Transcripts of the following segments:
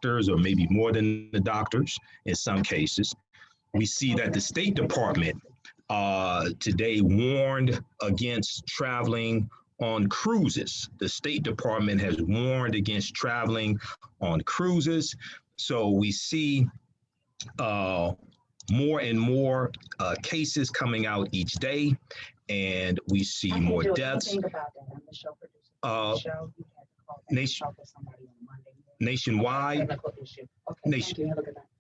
doctors, or maybe more than the doctors in some cases. We see that the State Department today warned against traveling on cruises. The State Department has warned against traveling on cruises. So we see more and more cases coming out each day, and we see more deaths. Think about that. I'm the show producer. Show, you had to call somebody on Monday. Nationwide,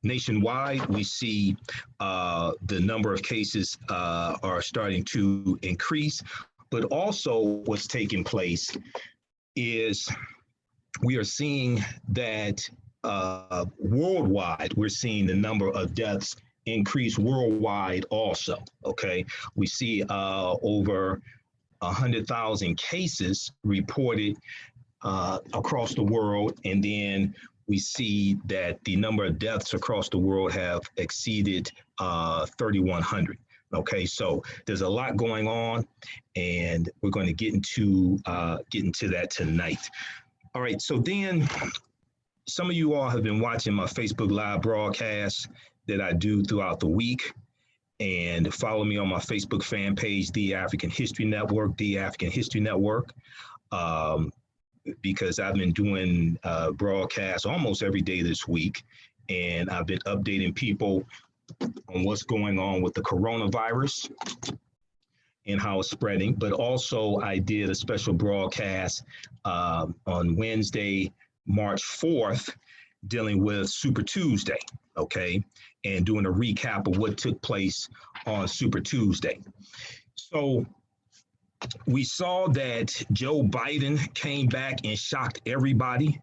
nationwide, we see the number of cases are starting to increase, but also what's taking place is we are seeing that worldwide, we're seeing the number of deaths increase worldwide also, okay? We see over 100,000 cases reported across the world, and then we see that the number of deaths across the world have exceeded 3,100. Okay, so there's a lot going on, and we're going to get into that tonight. All right, so then some of you all have been watching my Facebook Live broadcast that I do throughout the week, and follow me on my Facebook fan page, The African History Network, The African History Network. Because I've been doing broadcasts almost every day this week, and I've been updating people on what's going on with the coronavirus and how it's spreading. But also I did a special broadcast on Wednesday, March 4th, dealing with Super Tuesday, okay, and doing a recap of what took place on Super Tuesday. So we saw that Joe Biden came back and shocked everybody.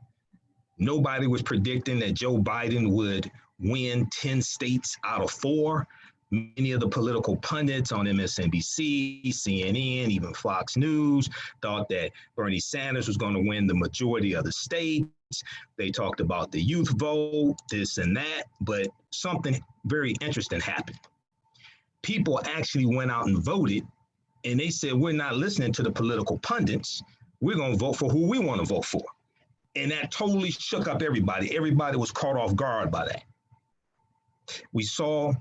Nobody was predicting that Joe Biden would win 10 states out of 4. Many of the political pundits on MSNBC, CNN, even Fox News thought that Bernie Sanders was going to win the majority of the states. They talked about the youth vote, this and that, but something very interesting happened. People actually went out and voted, and they said, we're not listening to the political pundits. We're going to vote for who we want to vote for. And that totally shook up everybody. Everybody was caught off guard by that. We saw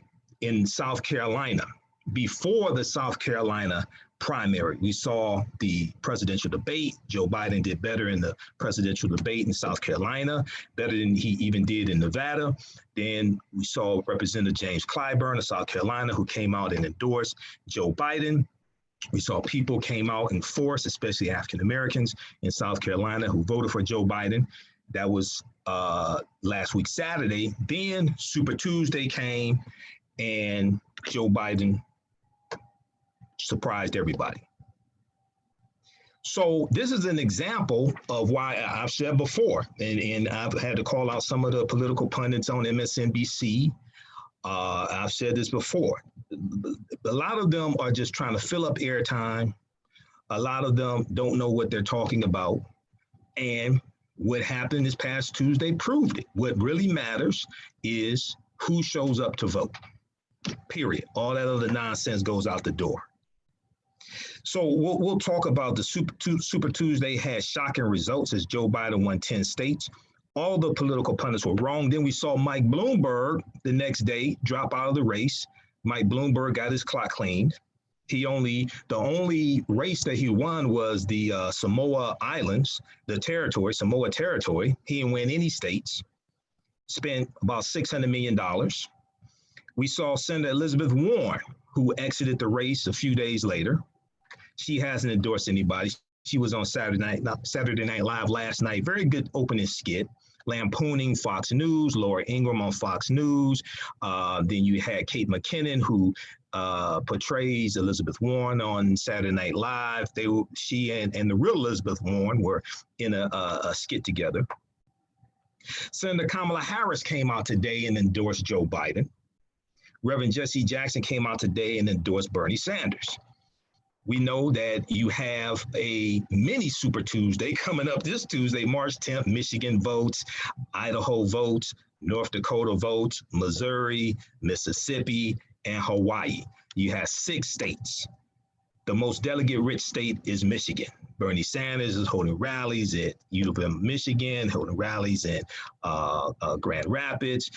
in South Carolina, before the South Carolina primary, we saw the presidential debate. Joe Biden did better in the presidential debate in South Carolina, better than he even did in Nevada. Then we saw Representative James Clyburn of South Carolina, who came out and endorsed Joe Biden. We saw people came out in force, especially African Americans in South Carolina, who voted for Joe Biden. That was last week, Saturday. Then Super Tuesday came, and Joe Biden surprised everybody. So this is an example of why I've said before, and I've had to call out some of the political pundits on MSNBC. I've said this before. A lot of them are just trying to fill up airtime. A lot of them don't know what they're talking about. And what happened this past Tuesday proved it. What really matters is who shows up to vote, period. All that other nonsense goes out the door. So we'll talk about the Super Tuesday had shocking results as Joe Biden won 10 states. All the political pundits were wrong. Then we saw Mike Bloomberg the next day drop out of the race. Mike Bloomberg got his clock cleaned. The only race that he won was the Samoa Islands, Samoa territory. He didn't win any states. Spent about $600 million. We saw Senator Elizabeth Warren, who exited the race a few days later. She hasn't endorsed anybody. She was on Saturday Night Live last night. Very good opening skit, lampooning Fox News, Laura Ingraham on Fox News. Then you had Kate McKinnon, who portrays Elizabeth Warren on Saturday Night Live. She and the real Elizabeth Warren were in a skit together. Senator Kamala Harris came out today and endorsed Joe Biden. Reverend Jesse Jackson came out today and endorsed Bernie Sanders. We know that you have a mini Super Tuesday coming up this Tuesday, March 10th. Michigan votes, Idaho votes, North Dakota votes, Missouri, Mississippi, and Hawaii. You have 6 states. The most delegate-rich state is Michigan. Bernie Sanders is holding rallies at U of M, Michigan, holding rallies at Grand Rapids.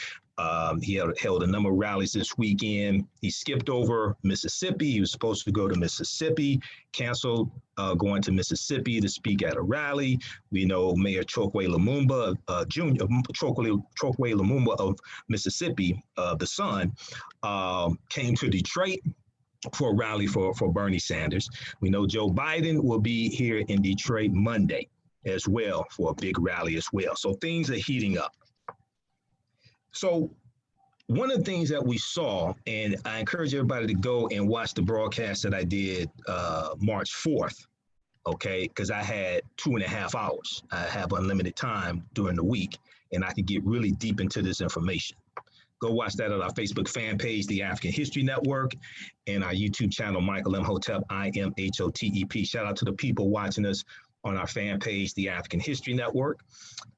He held a number of rallies this weekend. He skipped over Mississippi. He was supposed to go to Mississippi, canceled going to Mississippi to speak at a rally. We know Mayor Chokwe Lumumba, Chokwe Lumumba of Mississippi, the son, came to Detroit for a rally for Bernie Sanders. We know Joe Biden will be here in Detroit Monday as well for a big rally as well. So things are heating up. So one of the things that we saw, and I encourage everybody to go and watch the broadcast that I did March 4th, okay, because I had 2.5 hours. I have unlimited time during the week, and I can get really deep into this information. Go watch that on our Facebook fan page, The African History Network, and our YouTube channel, Michael Imhotep, IMHOTEP. Shout out to the people watching us on our fan page, The African History Network,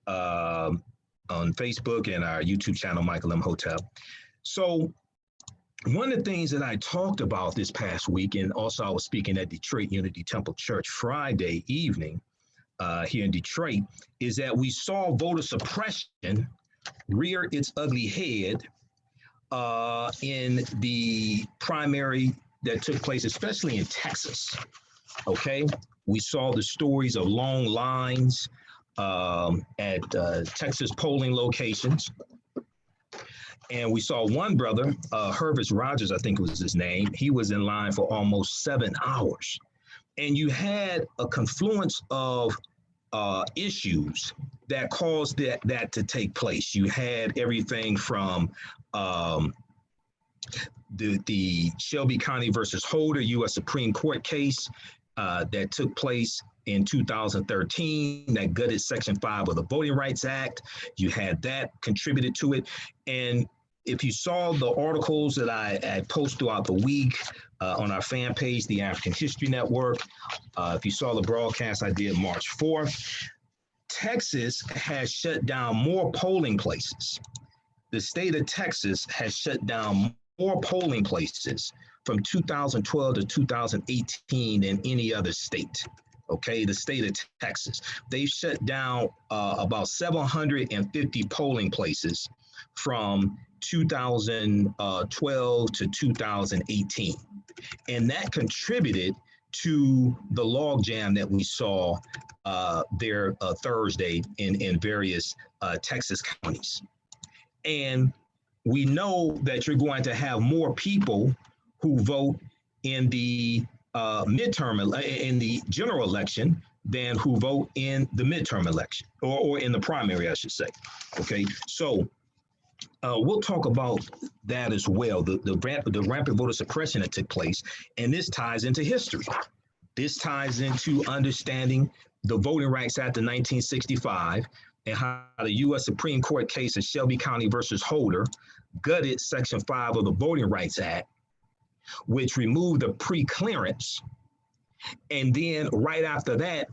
on Facebook, and our YouTube channel, Michael Imhotep. So one of the things that I talked about this past week, and also I was speaking at Detroit Unity Temple Church Friday evening here in Detroit, is that we saw voter suppression rear its ugly head in the primary that took place, especially in Texas. Okay, we saw the stories of long lines at Texas polling locations, and we saw one brother, Hervis Rogers, I think was his name. He was in line for almost 7 hours, and you had a confluence of issues that caused that to take place. You had everything from the Shelby County versus Holder U.S. Supreme Court case that took place in 2013 that gutted Section 5 of the Voting Rights Act. You had that contributed to it. And if you saw the articles that I post throughout the week on our fan page, The African History Network, if you saw the broadcast I did March 4th, Texas has shut down more polling places. The state of Texas has shut down more polling places from 2012 to 2018 than any other state. Okay, the state of Texas. They've shut down about 750 polling places from 2012 to 2018. And that contributed to the logjam that we saw there Thursday in various Texas counties. And we know that you're going to have more people who vote in the in the general election than who vote in the midterm election, or in the primary, I should say. Okay, so we'll talk about that as well, the rampant voter suppression that took place, and this ties into history. This ties into understanding the Voting Rights Act of 1965 and how the U.S. Supreme Court case of Shelby County versus Holder gutted Section 5 of the Voting Rights Act, which removed the pre-clearance. And then right after that,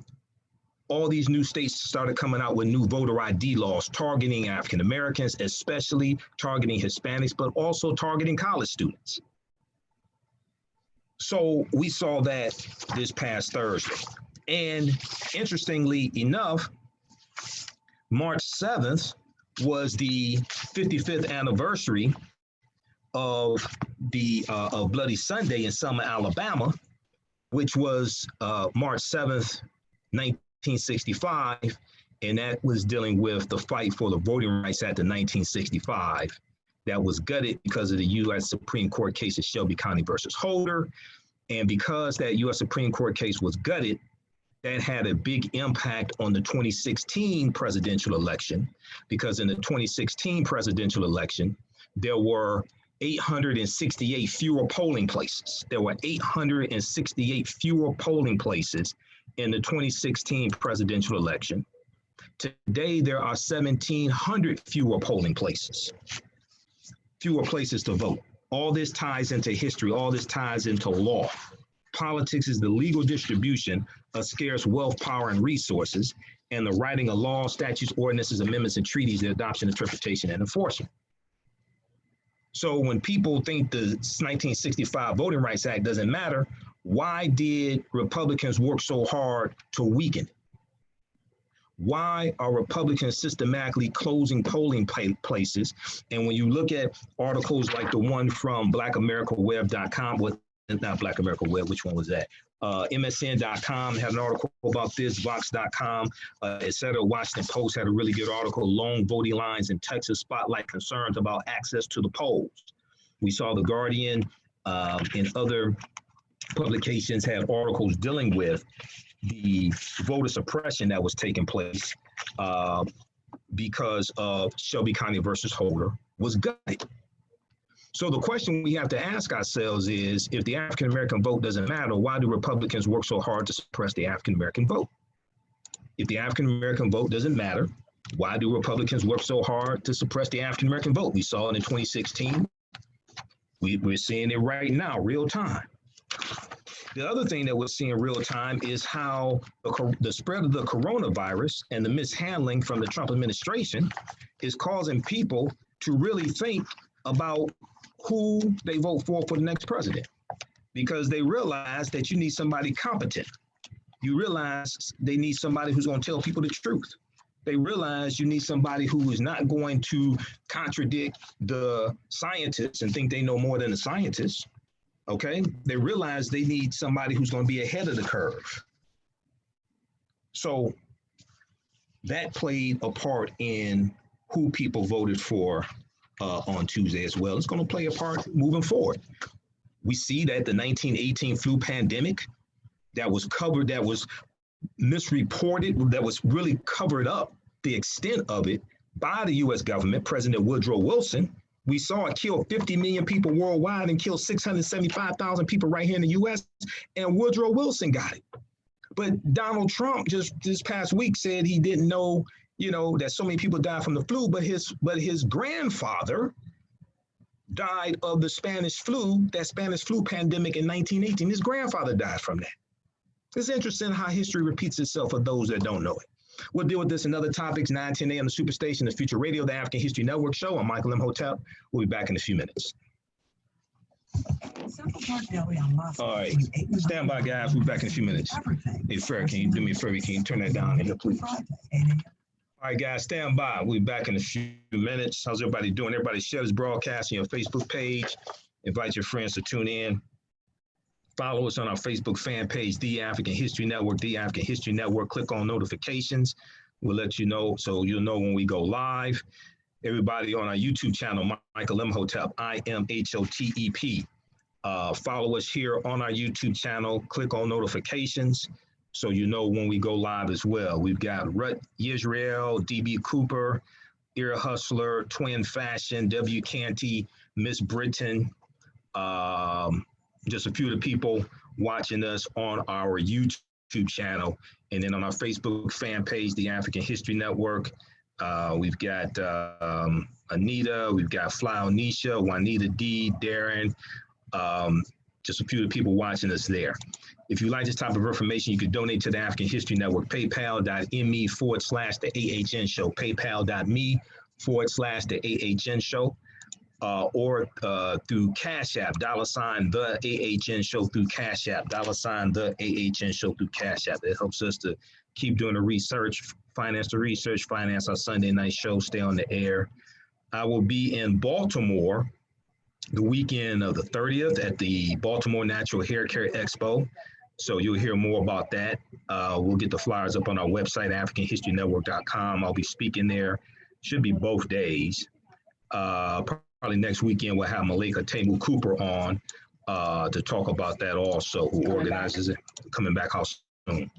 all these new states started coming out with new voter ID laws targeting African Americans, especially targeting Hispanics, but also targeting college students. So we saw that this past Thursday. And interestingly enough, March 7th was the 55th anniversary of the Bloody Sunday in Selma, Alabama, which was March 7th, 1965, and that was dealing with the fight for the Voting Rights Act of 1965 that was gutted because of the U.S. Supreme Court case of Shelby County versus Holder. And because that U.S. Supreme Court case was gutted, that had a big impact on the 2016 presidential election, because in the 2016 presidential election, there were 868 fewer polling places. There were 868 fewer polling places in the 2016 presidential election. Today, there are 1,700 fewer polling places, fewer places to vote. All this ties into history. All this ties into law. Politics is the legal distribution of scarce wealth, power, and resources, and the writing of laws, statutes, ordinances, amendments, and treaties, their adoption, interpretation, and enforcement. So when people think the 1965 Voting Rights Act doesn't matter, Why did Republicans work so hard to weaken it? Why are Republicans systematically closing polling places? And when you look at articles like the one from blackamericaweb.com, with not Black America Web, which one was that? MSN.com had an article about this, Vox.com, et cetera. Washington Post had a really good article, long voting lines in Texas spotlight concerns about access to the polls. We saw The Guardian and other publications had articles dealing with the voter suppression that was taking place because of Shelby County versus Holder was gutted. So the question we have to ask ourselves is, if the African American vote doesn't matter, why do Republicans work so hard to suppress the African American vote? If the African American vote doesn't matter, why do Republicans work so hard to suppress the African American vote? We saw it in 2016. We're seeing it right now, real time. The other thing that we're seeing real time is how the spread of the coronavirus and the mishandling from the Trump administration is causing people to really think about who they vote for the next president, because they realize that you need somebody competent. You realize they need somebody who's going to tell people the truth. They realize you need somebody who is not going to contradict the scientists and think they know more than the scientists. Okay, they realize they need somebody who's going to be ahead of the curve. So that played a part in who people voted for on Tuesday as well. It's going to play a part moving forward. We see that the 1918 flu pandemic that was covered, that was misreported, that was really covered up, the extent of it by the U.S. government, President Woodrow Wilson. We saw it kill 50 million people worldwide and kill 675,000 people right here in the U.S., and Woodrow Wilson got it. But Donald Trump just this past week said he didn't know, that so many people died from the flu, but his grandfather died of the Spanish flu, that Spanish flu pandemic in 1918. His grandfather died from that. It's interesting how history repeats itself for those that don't know it. We'll deal with this and other topics, 9-10 AM, the Superstation, the Future Radio, the African History Network show. I'm Michael Imhotep. We'll be back in a few minutes. All right, stand by, guys. We'll be back in a few minutes. Hey, Fred, can you do me a favor? Can you turn that down here, please? All right, guys, stand by. We'll be back in a few minutes. How's everybody doing? Everybody share this broadcast on your Facebook page. Invite your friends to tune in. Follow us on our Facebook fan page, The African History Network, The African History Network. Click on notifications. We'll let you know, so you'll know when we go live. Everybody on our YouTube channel, Michael Imhotep, IMHOTEP. Follow us here on our YouTube channel. Click on notifications so you know when we go live as well. We've got Rut Yisrael, DB Cooper, Ear Hustler, Twin Fashion, W. Canty, Miss Britain, just a few of the people watching us on our YouTube channel. And then on our Facebook fan page, The African History Network, we've got Anita, we've got Fly Onisha, Juanita D, Darren, just a few of the people watching us there. If you like this type of information, you can donate to the African History Network, paypal.me/TheAHNShow, paypal.me/TheAHNShow. Or through Cash App, $TheAHNShow through Cash App, $TheAHNShow through Cash App. It helps us to keep doing the research, finance our Sunday night show, stay on the air. I will be in Baltimore the weekend of the 30th at the Baltimore Natural Hair Care Expo. So you'll hear more about that. We'll get the flyers up on our website, AfricanHistoryNetwork.com. I'll be speaking there. Should be both days. Probably next weekend we'll have Malika Tamu Cooper on to talk about that also, who organizes it. Coming back how soon?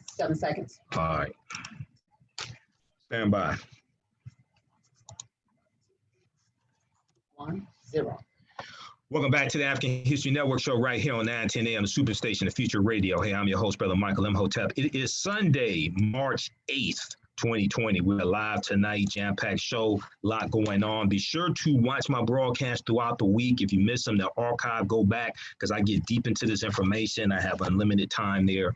7 seconds. All right. Stand by. 1, 0. Welcome back to the African History Network show right here on 9-10 AM, the Superstation, the Future Radio. Hey, I'm your host, Brother Michael Imhotep. It is Sunday, March 8th. 2020. We're live tonight, jam-packed show, a lot going on. Be sure to watch my broadcast throughout the week. If you miss them, they're archived, go back, because I get deep into this information. I have unlimited time there.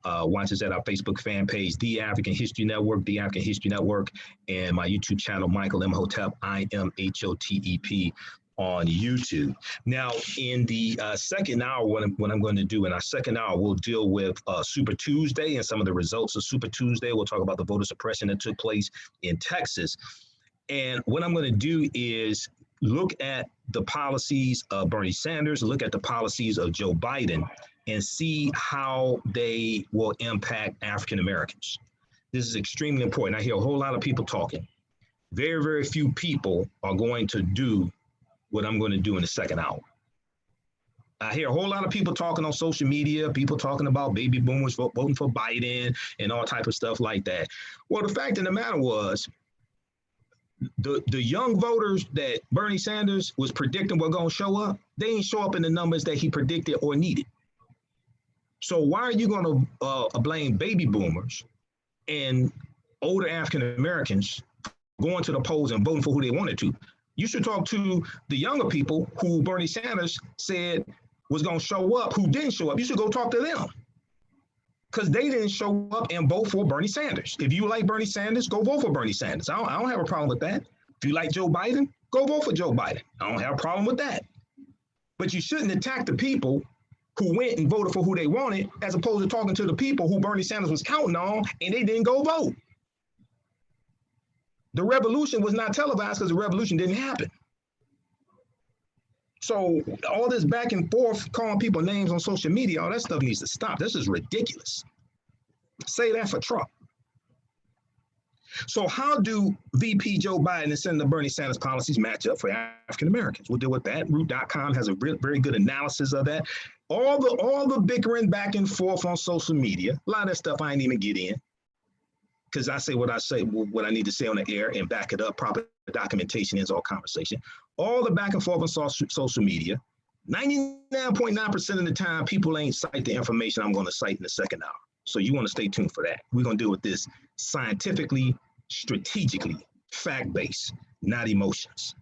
Watch us at our Facebook fan page, The African History Network, The African History Network, and my YouTube channel, Michael Imhotep, IMHOTEP. on YouTube. Now, in the second hour, what I'm going to do in our second hour, we'll deal with Super Tuesday and some of the results of Super Tuesday. We'll talk about the voter suppression that took place in Texas. And what I'm going to do is look at the policies of Bernie Sanders, look at the policies of Joe Biden, and see how they will impact African Americans. This is extremely important. I hear a whole lot of people talking. Very, very few people are going to do what I'm going to do in the second hour. I hear a whole lot of people talking on social media, people talking about baby boomers voting for Biden and all type of stuff like that. Well, the fact of the matter was, the young voters that Bernie Sanders was predicting were going to show up, they didn't show up in the numbers that he predicted or needed. So why are you going to blame baby boomers and older African Americans going to the polls and voting for who they wanted to? You should talk to the younger people who Bernie Sanders said was going to show up, who didn't show up. You should go talk to them because they didn't show up and vote for Bernie Sanders. If you like Bernie Sanders, go vote for Bernie Sanders. I don't have a problem with that. If you like Joe Biden, go vote for Joe Biden. I don't have a problem with that. But you shouldn't attack the people who went and voted for who they wanted, as opposed to talking to the people who Bernie Sanders was counting on and they didn't go vote. The revolution was not televised because the revolution didn't happen. So all this back and forth, calling people names on social media, all that stuff needs to stop. This is ridiculous. Say that for Trump. So how do VP Joe Biden and Senator Bernie Sanders policies match up for African Americans? We'll deal with that. Root.com has a very good analysis of that. All the bickering back and forth on social media, a lot of that stuff I ain't even get in, because I say what I need to say on the air and back it up. Proper documentation is all conversation. All the back and forth on social media, 99.9% of the time, people ain't cite the information I'm going to cite in the second hour. So you want to stay tuned for that. We're going to deal with this scientifically, strategically, fact-based, not emotions.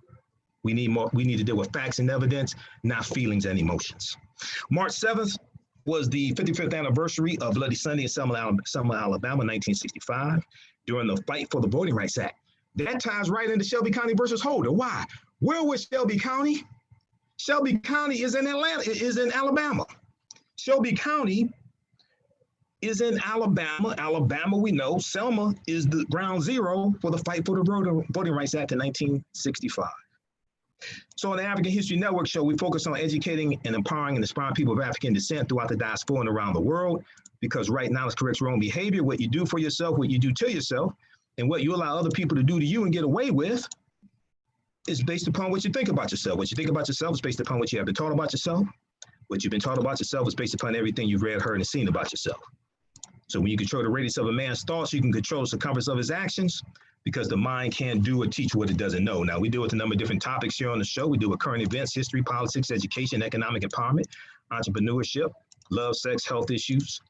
We need to deal with facts and evidence, not feelings and emotions. March 7th was the 55th anniversary of Bloody Sunday in Selma, Alabama, 1965, during the fight for the Voting Rights Act. That ties right into Shelby County versus Holder. Why? Where was Shelby County? Shelby County is in Alabama. Shelby County is in Alabama. Alabama, we know. Selma is the ground zero for the fight for the Voting Rights Act in 1965. So on the African History Network show, we focus on educating and empowering and inspiring people of African descent throughout the diaspora and around the world, because right now it's corrects your own behavior. What you do for yourself, what you do to yourself, and what you allow other people to do to you and get away with is based upon what you think about yourself. What you think about yourself is based upon what you have been taught about yourself. What you've been taught about yourself is based upon everything you've read, heard, and seen about yourself. So when you control the radius of a man's thoughts, you can control the circumference of his actions, because the mind can't do or teach what it doesn't know. Now, we deal with a number of different topics here on the show. We deal with current events, history, politics, education, economic empowerment, entrepreneurship, love, sex, health issues,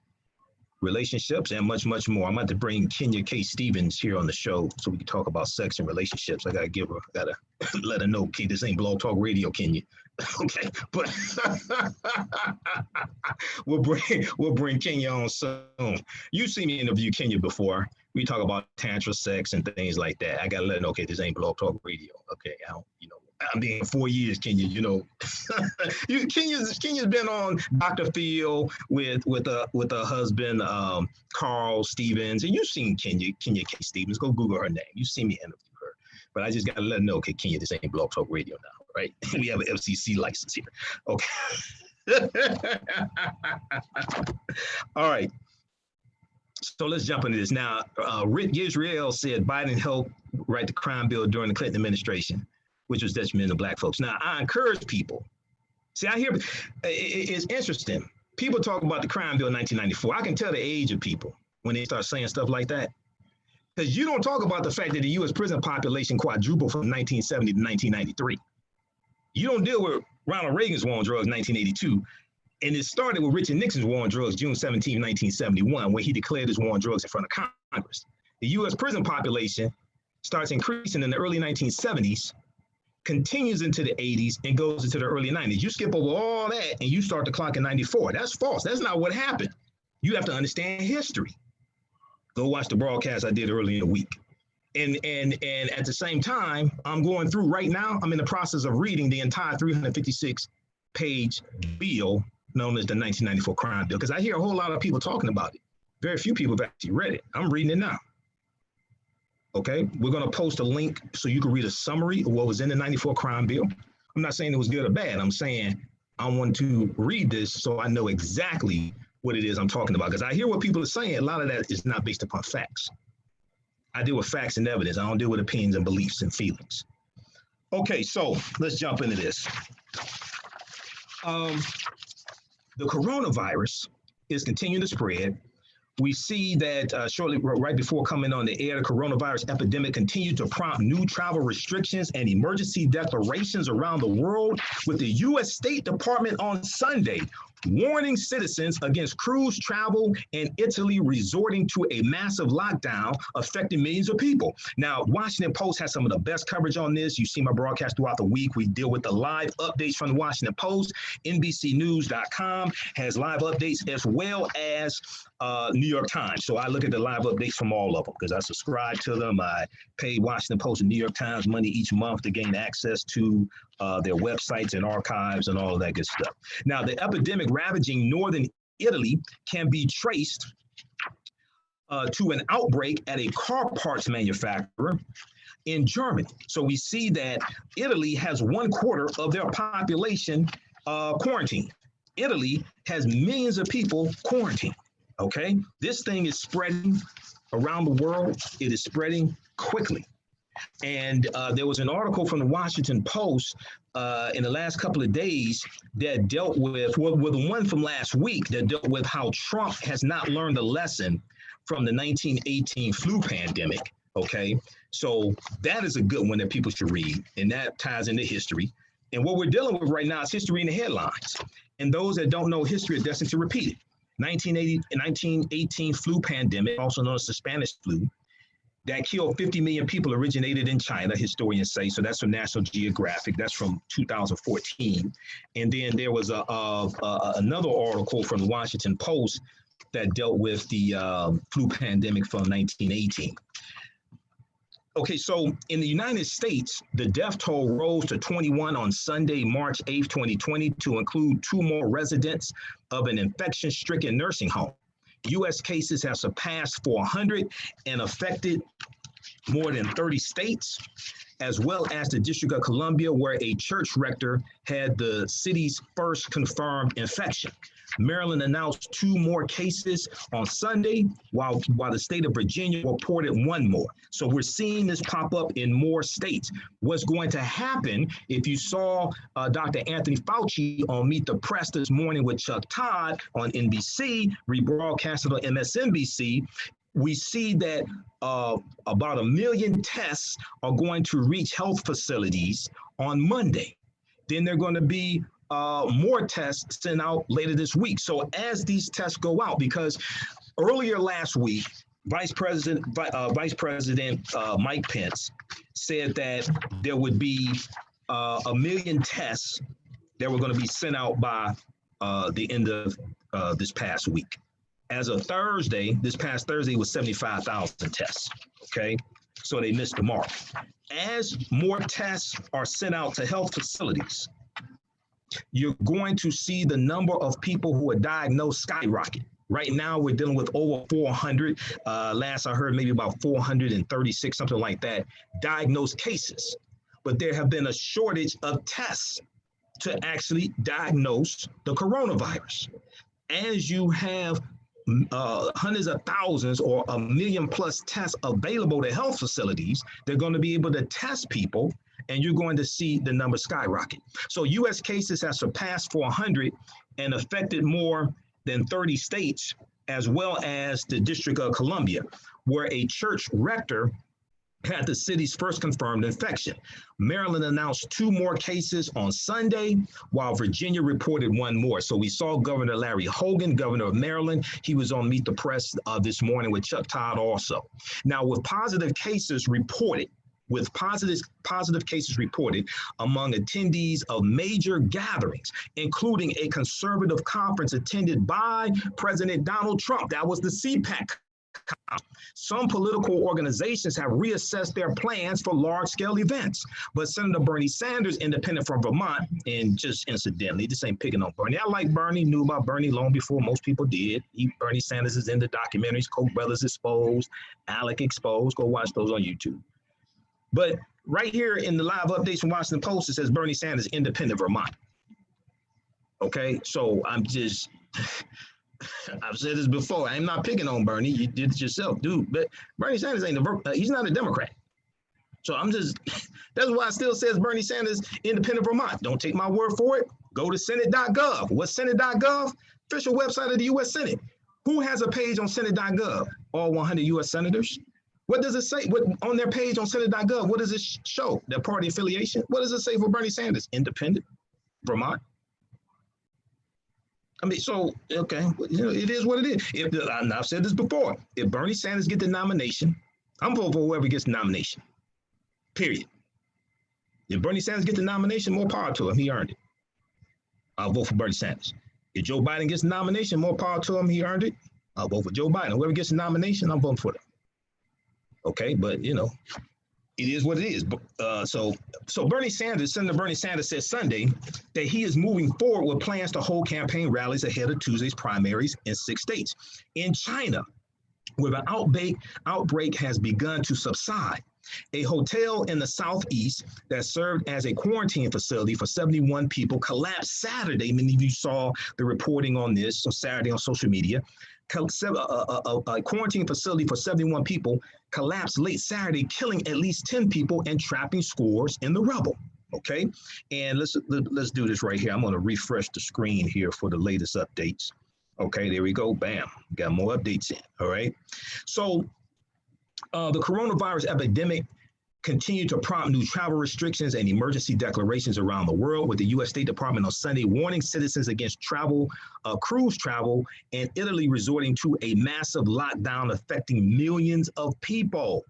relationships, and much, much more. I'm about to bring Kenya K. Stevens here on the show so we can talk about sex and relationships. I gotta let her know, okay, this ain't Blog Talk Radio, Kenya. Okay, but we'll bring Kenya on soon. You've seen me interview Kenya before. We talk about tantra, sex, and things like that. I gotta let her know, okay, this ain't Blog Talk Radio. Okay, I'm being 4 years, Kenya. Kenya's been on Dr. Phil with her husband, Carl Stevens, and you've seen Kenya K. Stevens. Go Google her name. You've seen me interview her. But I just gotta let her know, okay, Kenya, this ain't Blog Talk Radio now, right? We have an FCC license here. Okay. All right. So let's jump into this now. Rick Israel said Biden helped write the crime bill during the Clinton administration, which was detrimental to Black folks. Now, I encourage people. See, I hear it's interesting. People talk about the crime bill in 1994. I can tell the age of people when they start saying stuff like that. Because you don't talk about the fact that the U.S. prison population quadrupled from 1970 to 1993. You don't deal with Ronald Reagan's war on drugs in 1982. And it started with Richard Nixon's war on drugs, June 17, 1971, when he declared his war on drugs in front of Congress. The U.S. prison population starts increasing in the early 1970s, continues into the 80s, and goes into the early 90s. You skip over all that and you start the clock in 94. That's false. That's not what happened. You have to understand history. Go watch the broadcast I did earlier in the week. And at the same time, I'm going through right now, I'm in the process of reading the entire 356-page bill known as the 1994 crime bill, because I hear a whole lot of people talking about it. Very few people have actually read it. I'm reading it now. Okay, we're going to post a link so you can read a summary of what was in the 94 crime bill. I'm not saying it was good or bad. I'm saying I want to read this so I know exactly what it is I'm talking about, because I hear what people are saying. A lot of that is not based upon facts. I deal with facts and evidence. I don't deal with opinions and beliefs and feelings. Okay, so let's jump into this. The coronavirus is continuing to spread. We see that shortly, right before coming on the air, the coronavirus epidemic continued to prompt new travel restrictions and emergency declarations around the world, with the U.S. State Department on Sunday warning citizens against cruise travel and Italy resorting to a massive lockdown affecting millions of people. Now, Washington Post has some of the best coverage on this. You see my broadcast throughout the week. We deal with the live updates from the Washington Post. NBCnews.com has live updates, as well as New York Times. So I look at the live updates from all of them because I subscribe to them. I pay Washington Post and New York Times money each month to gain access to their websites and archives and all of that good stuff. Now, the epidemic ravaging northern Italy can be traced to an outbreak at a car parts manufacturer in Germany. So we see that Italy has 1/4 of their population quarantined. Italy has millions of people quarantined. Okay, this thing is spreading around the world. It is spreading quickly. And there was an article from the Washington Post in the last couple of days that dealt with, well, the one from last week that dealt with how Trump has not learned a lesson from the 1918 flu pandemic. Okay, so that is a good one that people should read, and that ties into history. And what we're dealing with right now is history in the headlines. And those that don't know history are destined to repeat it. 1918 flu pandemic, also known as the Spanish flu, that killed 50 million people, originated in China, historians say. So that's from National Geographic. That's from 2014. And then there was another article from the Washington Post that dealt with the flu pandemic from 1918. Okay, so in the United States, the death toll rose to 21 on Sunday, March 8th, 2020, to include 2 more residents of an infection-stricken nursing home. U.S. cases have surpassed 400 and affected more than 30 states, as well as the District of Columbia, where a church rector had the city's first confirmed infection. Maryland announced 2 more cases on Sunday, while the state of Virginia reported 1 more. So we're seeing this pop up in more states. What's going to happen, if you saw Dr. Anthony Fauci on Meet the Press this morning with Chuck Todd on NBC, rebroadcasted on MSNBC, we see that about 1 million tests are going to reach health facilities on Monday. Then they're going to be more tests sent out later this week. So as these tests go out, because earlier last week, Vice President Mike Pence said that there would be 1 million tests that were going to be sent out by the end of this past week. As of Thursday, this past Thursday was 75,000 tests. Okay, so they missed the mark. As more tests are sent out to health facilities, you're going to see the number of people who are diagnosed skyrocket. Right now, we're dealing with over 400. Last I heard, maybe about 436, something like that, diagnosed cases. But there have been a shortage of tests to actually diagnose the coronavirus. As you have hundreds of thousands or 1 million plus tests available to health facilities, they're going to be able to test people, and you're going to see the number skyrocket. So U.S. cases have surpassed 400 and affected more than 30 states, as well as the District of Columbia, where a church rector had the city's first confirmed infection. Maryland announced 2 more cases on Sunday, while Virginia reported 1 more. So we saw Governor Larry Hogan, governor of Maryland. He was on Meet the Press this morning with Chuck Todd also. Now, with positive cases reported among attendees of major gatherings, including a conservative conference attended by President Donald Trump. That was the CPAC Some political organizations have reassessed their plans for large-scale events, but Senator Bernie Sanders, independent from Vermont, and just incidentally, this ain't picking on Bernie. I like Bernie, knew about Bernie long before most people did. Bernie Sanders is in the documentaries, Koch brothers exposed, Alec exposed. Go watch those on YouTube. But right here in the live updates from Washington Post, it says Bernie Sanders, independent Vermont. Okay, so I'm just... I've said this before. I'm not picking on Bernie. You did it yourself, dude. But Bernie Sanders he's not a Democrat. So I'm just, that's why it still says Bernie Sanders, independent Vermont. Don't take my word for it. Go to Senate.gov. What's Senate.gov? Official website of the U.S. Senate. Who has a page on Senate.gov? All 100 U.S. senators. What does it say? What on their page on Senate.gov? What does it show? Their party affiliation? What does it say for Bernie Sanders? Independent Vermont. I mean, so, okay, you know, it is what it is. I've said this before. If Bernie Sanders gets the nomination, I'm voting for whoever gets the nomination, period. If Bernie Sanders gets the nomination, more power to him. He earned it. I'll vote for Bernie Sanders. If Joe Biden gets the nomination, more power to him. He earned it. I'll vote for Joe Biden. Whoever gets the nomination, I'm voting for them. Okay, but, you know, it is what it is. So Bernie Sanders, Senator Bernie Sanders said Sunday that he is moving forward with plans to hold campaign rallies ahead of Tuesday's primaries in 6 states. In China, where the outbreak has begun to subside, a hotel in the southeast that served as a quarantine facility for 71 people collapsed Saturday. Many of you saw the reporting on this on Saturday on social media. A quarantine facility for 71 people collapsed late Saturday, killing at least 10 people and trapping scores in the rubble. Okay, and let's do this right here. I'm going to refresh the screen here for the latest updates. Okay, there we go. Bam, got more updates in. All right, so the coronavirus epidemic continued to prompt new travel restrictions and emergency declarations around the world, with the U.S. State Department on Sunday warning citizens against cruise travel, and Italy resorting to a massive lockdown affecting millions of people.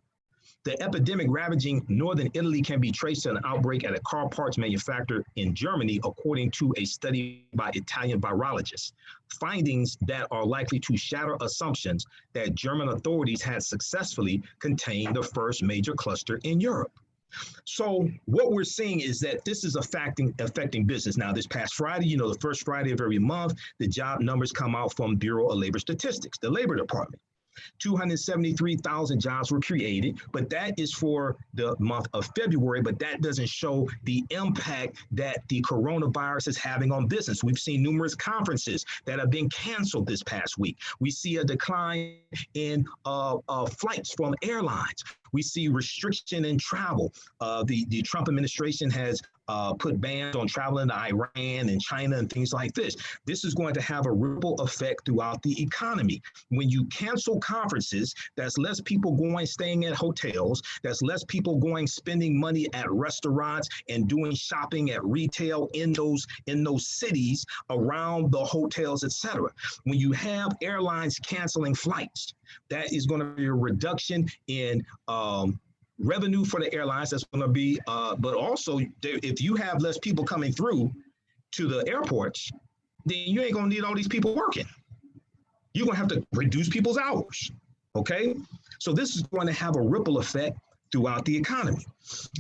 The epidemic ravaging northern Italy can be traced to an outbreak at a car parts manufacturer in Germany, according to a study by Italian virologists. Findings that are likely to shatter assumptions that German authorities had successfully contained the first major cluster in Europe. So what we're seeing is that this is affecting business. Now, this past Friday, you know, the first Friday of every month, the job numbers come out from Bureau of Labor Statistics, the Labor Department. 273,000 jobs were created, but that is for the month of February, but that doesn't show the impact that the coronavirus is having on business. We've seen numerous conferences that have been canceled this past week. We see a decline in flights from airlines. We see restriction in travel. The Trump administration has put bans on traveling to Iran and China and things like this. This is going to have a ripple effect throughout the economy. When you cancel conferences, that's less people going, staying at hotels. That's less people going, spending money at restaurants and doing shopping at retail in those cities around the hotels, etc. When you have airlines canceling flights, that is going to be a reduction in revenue for the airlines. That's going to be, but also if you have less people coming through to the airports, then you ain't going to need all these people working. You're going to have to reduce people's hours. Okay. So this is going to have a ripple effect throughout the economy.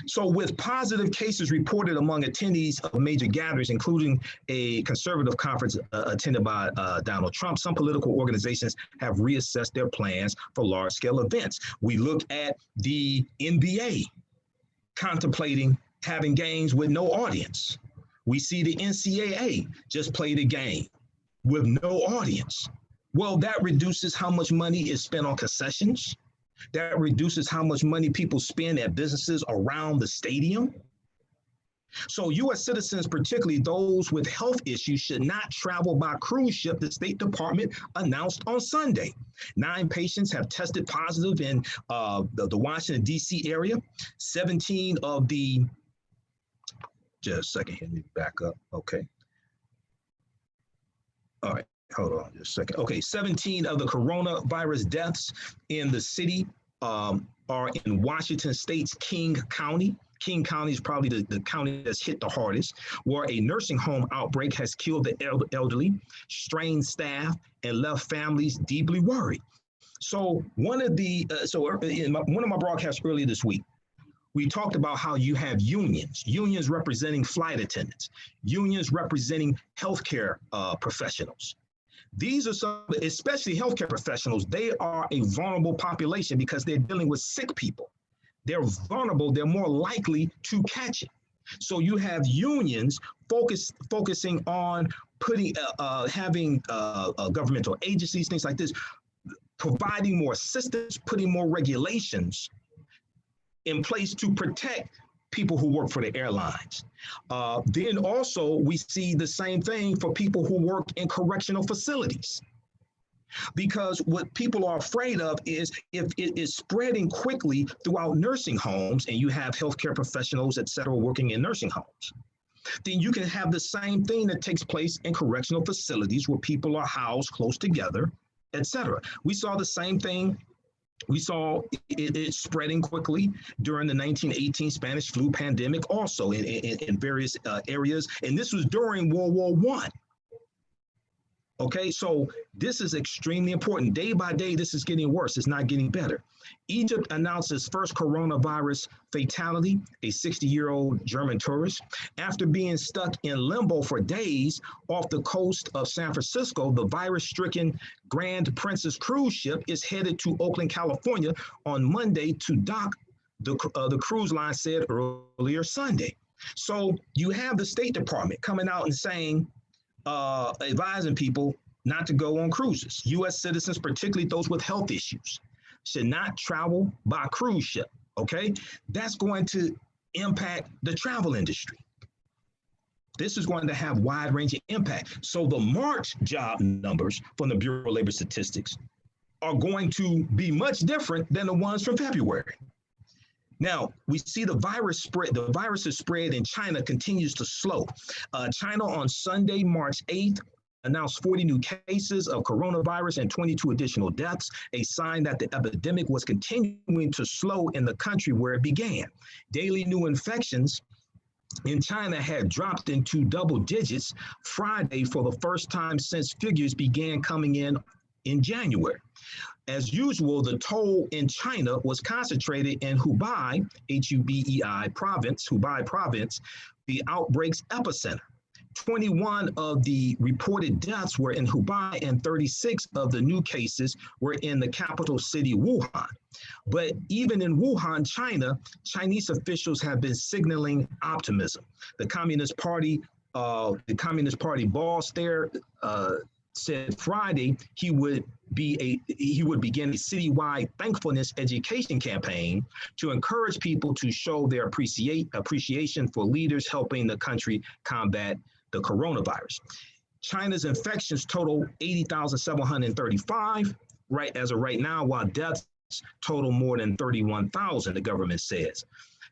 So with positive cases reported among attendees of major gatherings, including a conservative conference attended by Donald Trump, some political organizations have reassessed their plans for large-scale events. We look at the NBA contemplating having games with no audience. We see the NCAA just played a game with no audience. Well, that reduces how much money is spent on concessions. That reduces how much money people spend at businesses around the stadium. So U.S. citizens, particularly those with health issues, should not travel by cruise ship, the State Department announced on Sunday. 9 patients have tested positive in the Washington, D.C. area. 17 of the, just a second, let me back up. Okay. All right. Hold on just a second. Okay, 17 of the coronavirus deaths in the city are in Washington State's King County. King County is probably the county that's hit the hardest, where a nursing home outbreak has killed the elderly, strained staff, and left families deeply worried. So one of the one of my broadcasts earlier this week, we talked about how you have unions representing flight attendants, unions representing healthcare professionals. These are some, especially healthcare professionals, they are a vulnerable population because they're dealing with sick people. They're vulnerable, they're more likely to catch it. So you have unions focusing on having governmental agencies, things like this, providing more assistance, putting more regulations in place to protect people who work for the airlines. Then also we see the same thing for people who work in correctional facilities. Because what people are afraid of is if it is spreading quickly throughout nursing homes and you have healthcare professionals, et cetera, working in nursing homes, then you can have the same thing that takes place in correctional facilities where people are housed close together, et cetera. We saw the same thing. We saw it spreading quickly during the 1918 Spanish flu pandemic also in various areas. And this was during World War I. Okay, so this is extremely important. Day by day, this is getting worse. It's not getting better. Egypt announces first coronavirus fatality, a 60-year-old German tourist. After being stuck in limbo for days off the coast of San Francisco, the virus-stricken Grand Princess cruise ship is headed to Oakland, California on Monday to dock, the cruise line said earlier Sunday. So you have the State Department coming out and saying, advising people not to go on cruises. U.S. citizens, particularly those with health issues, should not travel by cruise ship, okay? That's going to impact the travel industry. This is going to have wide-ranging impact. So the March job numbers from the Bureau of Labor Statistics are going to be much different than the ones from February. Now, we see the virus's spread in China continues to slow. China on Sunday, March 8th, announced 40 new cases of coronavirus and 22 additional deaths, a sign that the epidemic was continuing to slow in the country where it began. Daily new infections in China had dropped into double digits Friday for the first time since figures began coming in January. As usual, the toll in China was concentrated in Hubei, Hubei province, the outbreak's epicenter. 21 of the reported deaths were in Hubei and 36 of the new cases were in the capital city, Wuhan. But even in Wuhan, China, Chinese officials have been signaling optimism. The Communist Party boss there said Friday he would begin a citywide thankfulness education campaign to encourage people to show their appreciation for leaders helping the country combat the coronavirus. China's infections total 80,735 as of right now, while deaths total more than 31,000, the government says.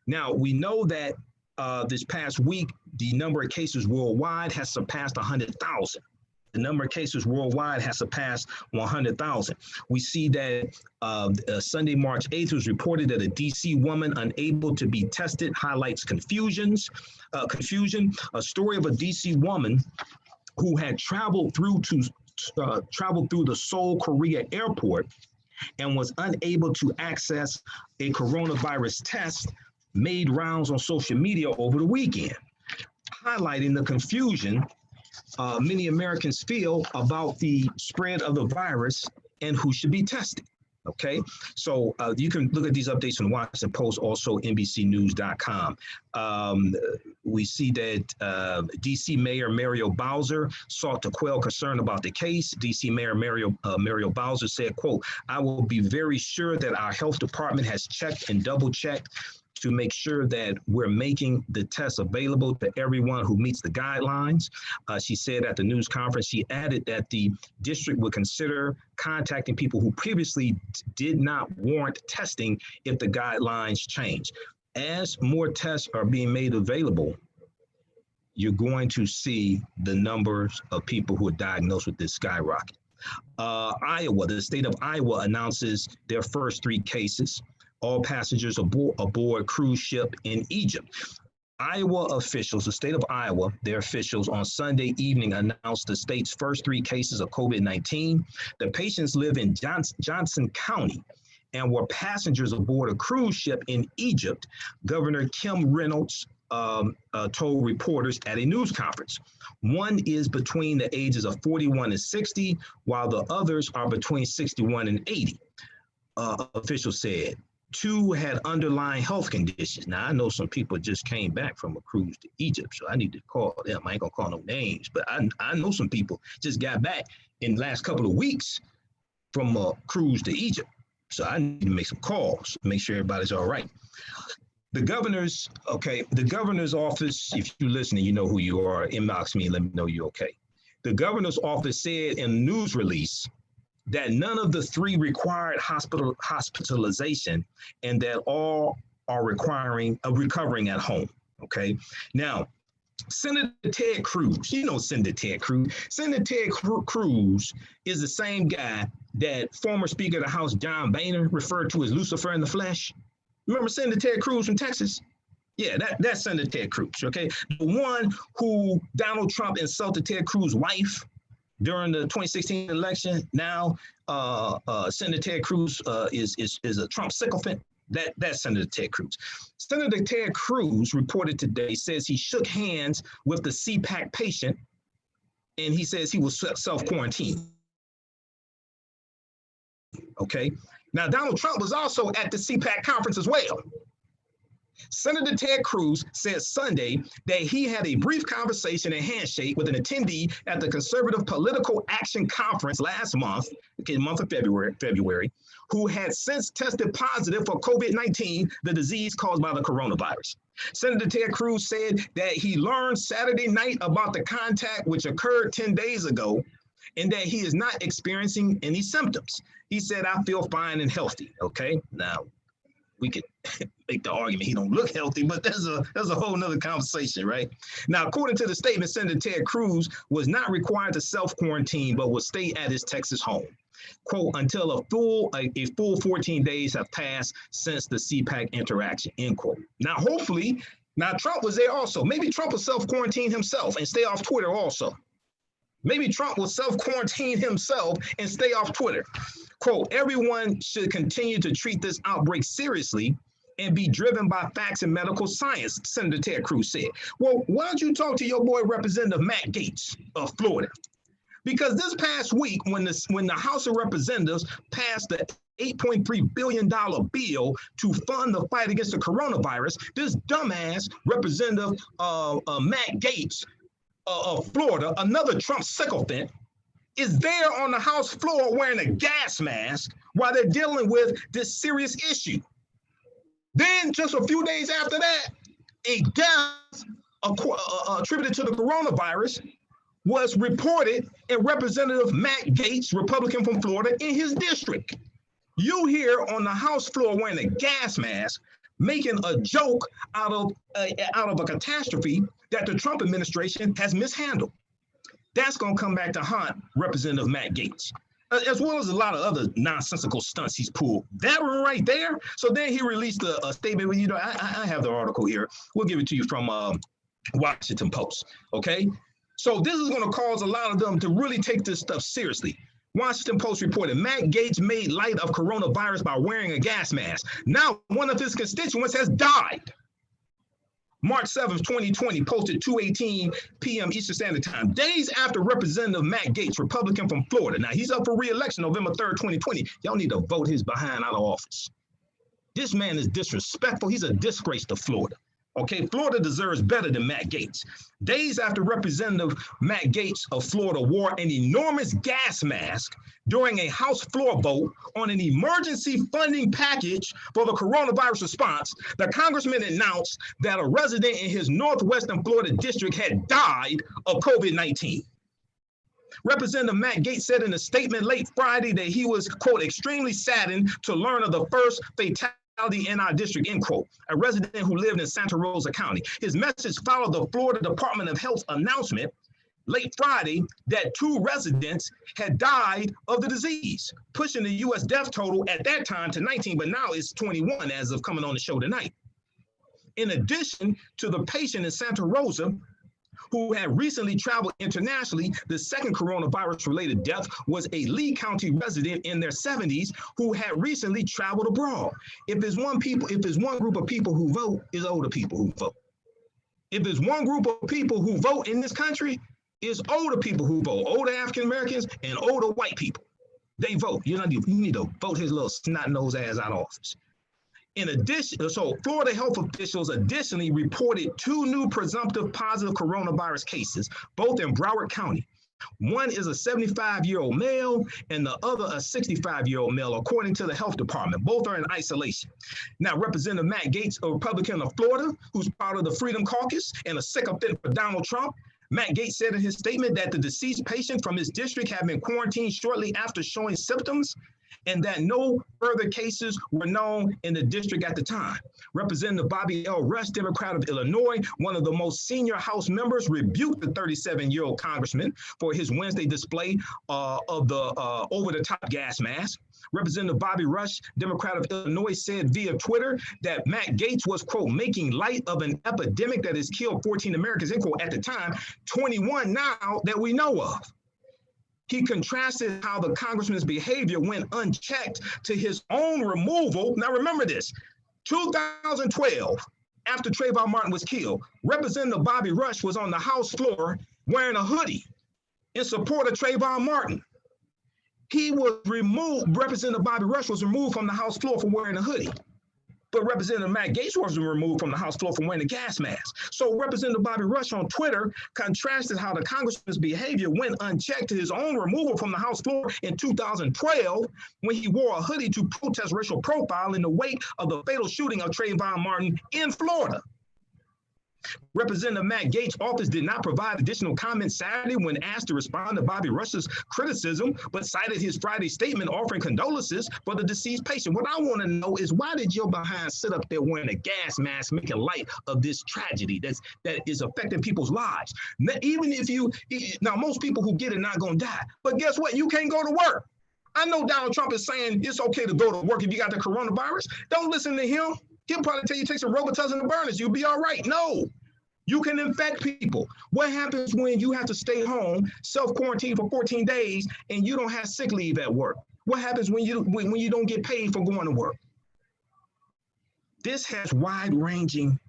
Now, we know that this past week, the number of cases worldwide has surpassed 100,000. The number of cases worldwide has surpassed 100,000. We see that Sunday, March 8th, was reported that a DC woman unable to be tested highlights confusion. A story of a DC woman who had traveled through the Seoul, Korea airport and was unable to access a coronavirus test made rounds on social media over the weekend, highlighting the confusion many Americans feel about the spread of the virus and who should be tested. Okay, so you can look at these updates on Washington Post, also NBCnews.com. We see that DC Mayor Mario Bowser sought to quell concern about the case. DC Mayor Mario Bowser said, quote, "I will be very sure that our health department has checked and double checked to make sure that we're making the tests available to everyone who meets the guidelines." She said at the news conference, she added that the district would consider contacting people who previously did not warrant testing if the guidelines change. As more tests are being made available, you're going to see the numbers of people who are diagnosed with this skyrocket. Iowa, the state of Iowa announces their first 3 cases. All passengers aboard cruise ship in Egypt. Iowa officials, the state of Iowa, their officials on Sunday evening announced the state's first 3 cases of COVID-19. The patients live in Johnson County and were passengers aboard a cruise ship in Egypt, Governor Kim Reynolds told reporters at a news conference. One is between the ages of 41 and 60, while the others are between 61 and 80, officials said. 2 had underlying health conditions. Now, I know some people just came back from a cruise to Egypt, so I need to call them. I ain't gonna call no names, but I know some people just got back in the last couple of weeks from a cruise to Egypt. So I need to make some calls, make sure everybody's all right. The governor's office, if you're listening, you know who you are. Inbox me and let me know you're okay. The governor's office said in a news release that none of the 3 required hospitalization and that all are recovering at home. Okay. Now, Senator Ted Cruz, you know Senator Ted Cruz. Senator Ted Cruz is the same guy that former Speaker of the House John Boehner referred to as Lucifer in the flesh. Remember Senator Ted Cruz from Texas? Yeah, that's Senator Ted Cruz, okay? The one who Donald Trump insulted Ted Cruz's wife during the 2016 election. Now, Senator Ted Cruz is a Trump sycophant. That's Senator Ted Cruz. Senator Ted Cruz reported today, says he shook hands with the CPAC patient, and he says he was self-quarantined. Okay. Now, Donald Trump was also at the CPAC conference as well. Senator Ted Cruz said Sunday that he had a brief conversation and handshake with an attendee at the Conservative Political Action Conference last month, okay, month of February, who had since tested positive for COVID-19, the disease caused by the coronavirus. Senator Ted Cruz said that he learned Saturday night about the contact, which occurred 10 days ago, and that he is not experiencing any symptoms. He said, I feel fine and healthy, okay? Now, we could make the argument he don't look healthy, but that's a whole nother conversation, right? Now, according to the statement, Senator Ted Cruz was not required to self-quarantine, but will stay at his Texas home, quote, until a full 14 days have passed since the CPAC interaction, end quote. Now, hopefully, Trump was there also. Maybe Trump will self-quarantine himself and stay off Twitter also. Maybe Trump will self-quarantine himself and stay off Twitter. Quote, everyone should continue to treat this outbreak seriously and be driven by facts and medical science, Senator Ted Cruz said. Well, why don't you talk to your boy Representative Matt Gaetz of Florida? Because this past week, when the House of Representatives passed the $8.3 billion bill to fund the fight against the coronavirus, this dumbass Representative Matt Gaetz of Florida, another Trump sycophant, is there on the House floor wearing a gas mask while they're dealing with this serious issue. Then just a few days after that, a death attributed to the coronavirus was reported in Representative Matt Gaetz, Republican from Florida, in his district. You here on the House floor wearing a gas mask, making a joke out of a catastrophe that the Trump administration has mishandled. That's going to come back to haunt Representative Matt Gaetz, as well as a lot of other nonsensical stunts he's pulled. That one right there. So then he released a statement. You know, I have the article here. We'll give it to you from Washington Post. Okay. So this is going to cause a lot of them to really take this stuff seriously. Washington Post reported Matt Gaetz made light of coronavirus by wearing a gas mask. Now one of his constituents has died. March 7th, 2020, posted 2:18 p.m. Eastern Standard Time, days after Representative Matt Gaetz, Republican from Florida. Now, he's up for re-election November 3rd, 2020. Y'all need to vote his behind out of office. This man is disrespectful. He's a disgrace to Florida. Okay, Florida deserves better than Matt Gaetz. Days after Representative Matt Gaetz of Florida wore an enormous gas mask during a House floor vote on an emergency funding package for the coronavirus response, the congressman announced that a resident in his northwestern Florida district had died of COVID-19. Representative Matt Gaetz said in a statement late Friday that he was, quote, extremely saddened to learn of the first fatality in our district, end quote, a resident who lived in Santa Rosa County. His message followed the Florida Department of Health's announcement late Friday that 2 residents had died of the disease, pushing the U.S. death total at that time to 19, but now it's 21 as of coming on the show tonight. In addition to the patient in Santa Rosa who had recently traveled internationally, the second coronavirus-related death was a Lee County resident in their 70s who had recently traveled abroad. If it's one group of people who vote, it's older people who vote. If it's one group of people who vote in this country, it's older people who vote, older African Americans and older white people. They vote. You need to vote his little snot-nosed ass out of office. In addition, so Florida health officials additionally reported 2 new presumptive positive coronavirus cases, both in Broward County. One is a 75-year-old male and the other a 65-year-old male, according to the health department. Both are in isolation. Now, Representative Matt Gaetz, a Republican of Florida, who's part of the Freedom Caucus and a sycophant for Donald Trump, Matt Gaetz said in his statement that the deceased patient from his district had been quarantined shortly after showing symptoms and that no further cases were known in the district at the time. Representative Bobby L. Rush, Democrat of Illinois, one of the most senior House members, rebuked the 37-year-old congressman for his Wednesday display of the over-the-top gas mask. Representative Bobby Rush, Democrat of Illinois, said via Twitter that Matt Gaetz was, quote, making light of an epidemic that has killed 14 Americans, end quote, at the time, 21 now that we know of. He contrasted how the congressman's behavior went unchecked to his own removal. Now remember this, 2012, after Trayvon Martin was killed, Representative Bobby Rush was on the House floor wearing a hoodie in support of Trayvon Martin. He was removed, Representative Bobby Rush was removed from the House floor for wearing a hoodie. But Representative Matt Gaetz was removed from the House floor for wearing a gas mask. So Representative Bobby Rush on Twitter contrasted how the congressman's behavior went unchecked to his own removal from the House floor in 2012 when he wore a hoodie to protest racial profile in the wake of the fatal shooting of Trayvon Martin in Florida. Representative Matt Gaetz' office did not provide additional comments Saturday when asked to respond to Bobby Rush's criticism, but cited his Friday statement offering condolences for the deceased patient. What I want to know is why did your behind sit up there wearing a gas mask, making light of this tragedy that is affecting people's lives? Even if now most people who get it not going to die, but guess what? You can't go to work. I know Donald Trump is saying it's okay to go to work if you got the coronavirus. Don't listen to him. He'll probably tell you take some Robitussin and burners. You'll be all right. No, you can infect people. What happens when you have to stay home, self-quarantine for 14 days, and you don't have sick leave at work? What happens when you don't get paid for going to work? This has wide-ranging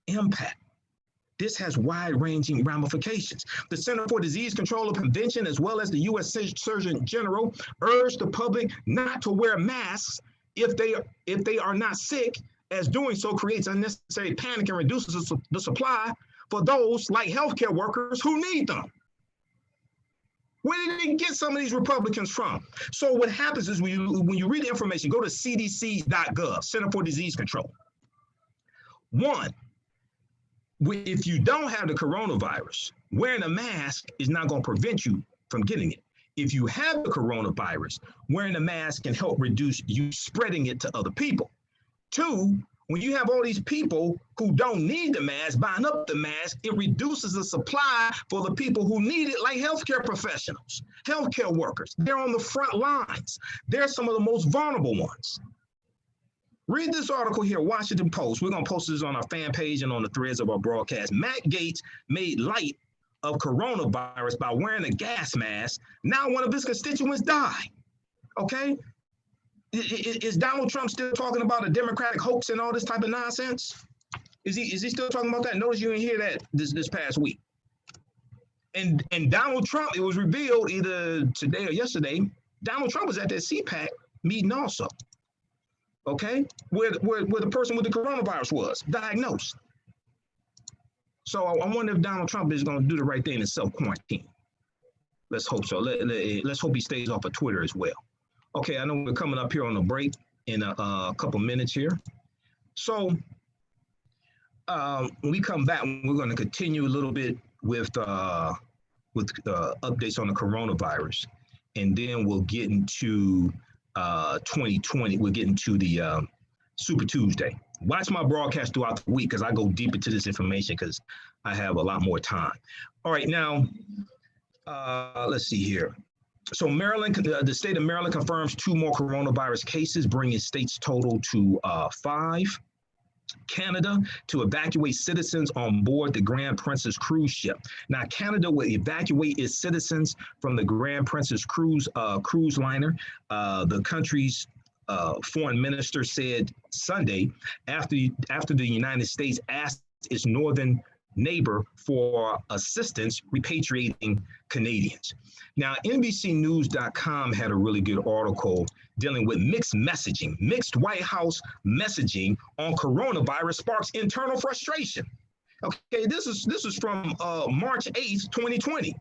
impact. This has wide-ranging ramifications. The Center for Disease Control and Prevention, as well as the U.S. Surgeon General, urged the public not to wear masks if they are not sick, as doing so creates unnecessary panic and reduces the supply for those like healthcare workers who need them. Where did they get some of these Republicans from? So what happens is when you read the information, go to cdc.gov, Center for Disease Control. One, if you don't have the coronavirus, wearing a mask is not going to prevent you from getting it. If you have the coronavirus, wearing a mask can help reduce you spreading it to other people. Two, when you have all these people who don't need the mask, buying up the mask, it reduces the supply for the people who need it, like healthcare professionals, healthcare workers. They're on the front lines. They're some of the most vulnerable ones. Read this article here, Washington Post. We're going to post this on our fan page and on the threads of our broadcast. Matt Gaetz made light of coronavirus by wearing a gas mask. Now one of his constituents died. Okay? Is Donald Trump still talking about a Democratic hoax and all this type of nonsense? Is he still talking about that? Notice you didn't hear that this past week. And Donald Trump, it was revealed either today or yesterday, Donald Trump was at that CPAC meeting also. Okay? Where the person with the coronavirus was diagnosed. So I wonder if Donald Trump is going to do the right thing and self-quarantine. Let's hope so. Let's hope he stays off of Twitter as well. Okay, I know we're coming up here on a break in a couple minutes here. So when we come back, we're going to continue a little bit with updates on the coronavirus, and then we'll get into 2020. We'll get into the Super Tuesday. Watch my broadcast throughout the week because I go deep into this information because I have a lot more time. All right, now let's see here. So Maryland, the state of Maryland confirms 2 more coronavirus cases, bringing state's total to 5. Canada to evacuate citizens on board the Grand Princess cruise ship. Now, Canada will evacuate its citizens from the Grand Princess cruise liner. The country's foreign minister said Sunday after the United States asked its northern neighbor for assistance repatriating Canadians. Now, NBCnews.com had a really good article dealing with mixed messaging. Mixed White House messaging on coronavirus sparks internal frustration. Okay, this is from March 8th, 2020.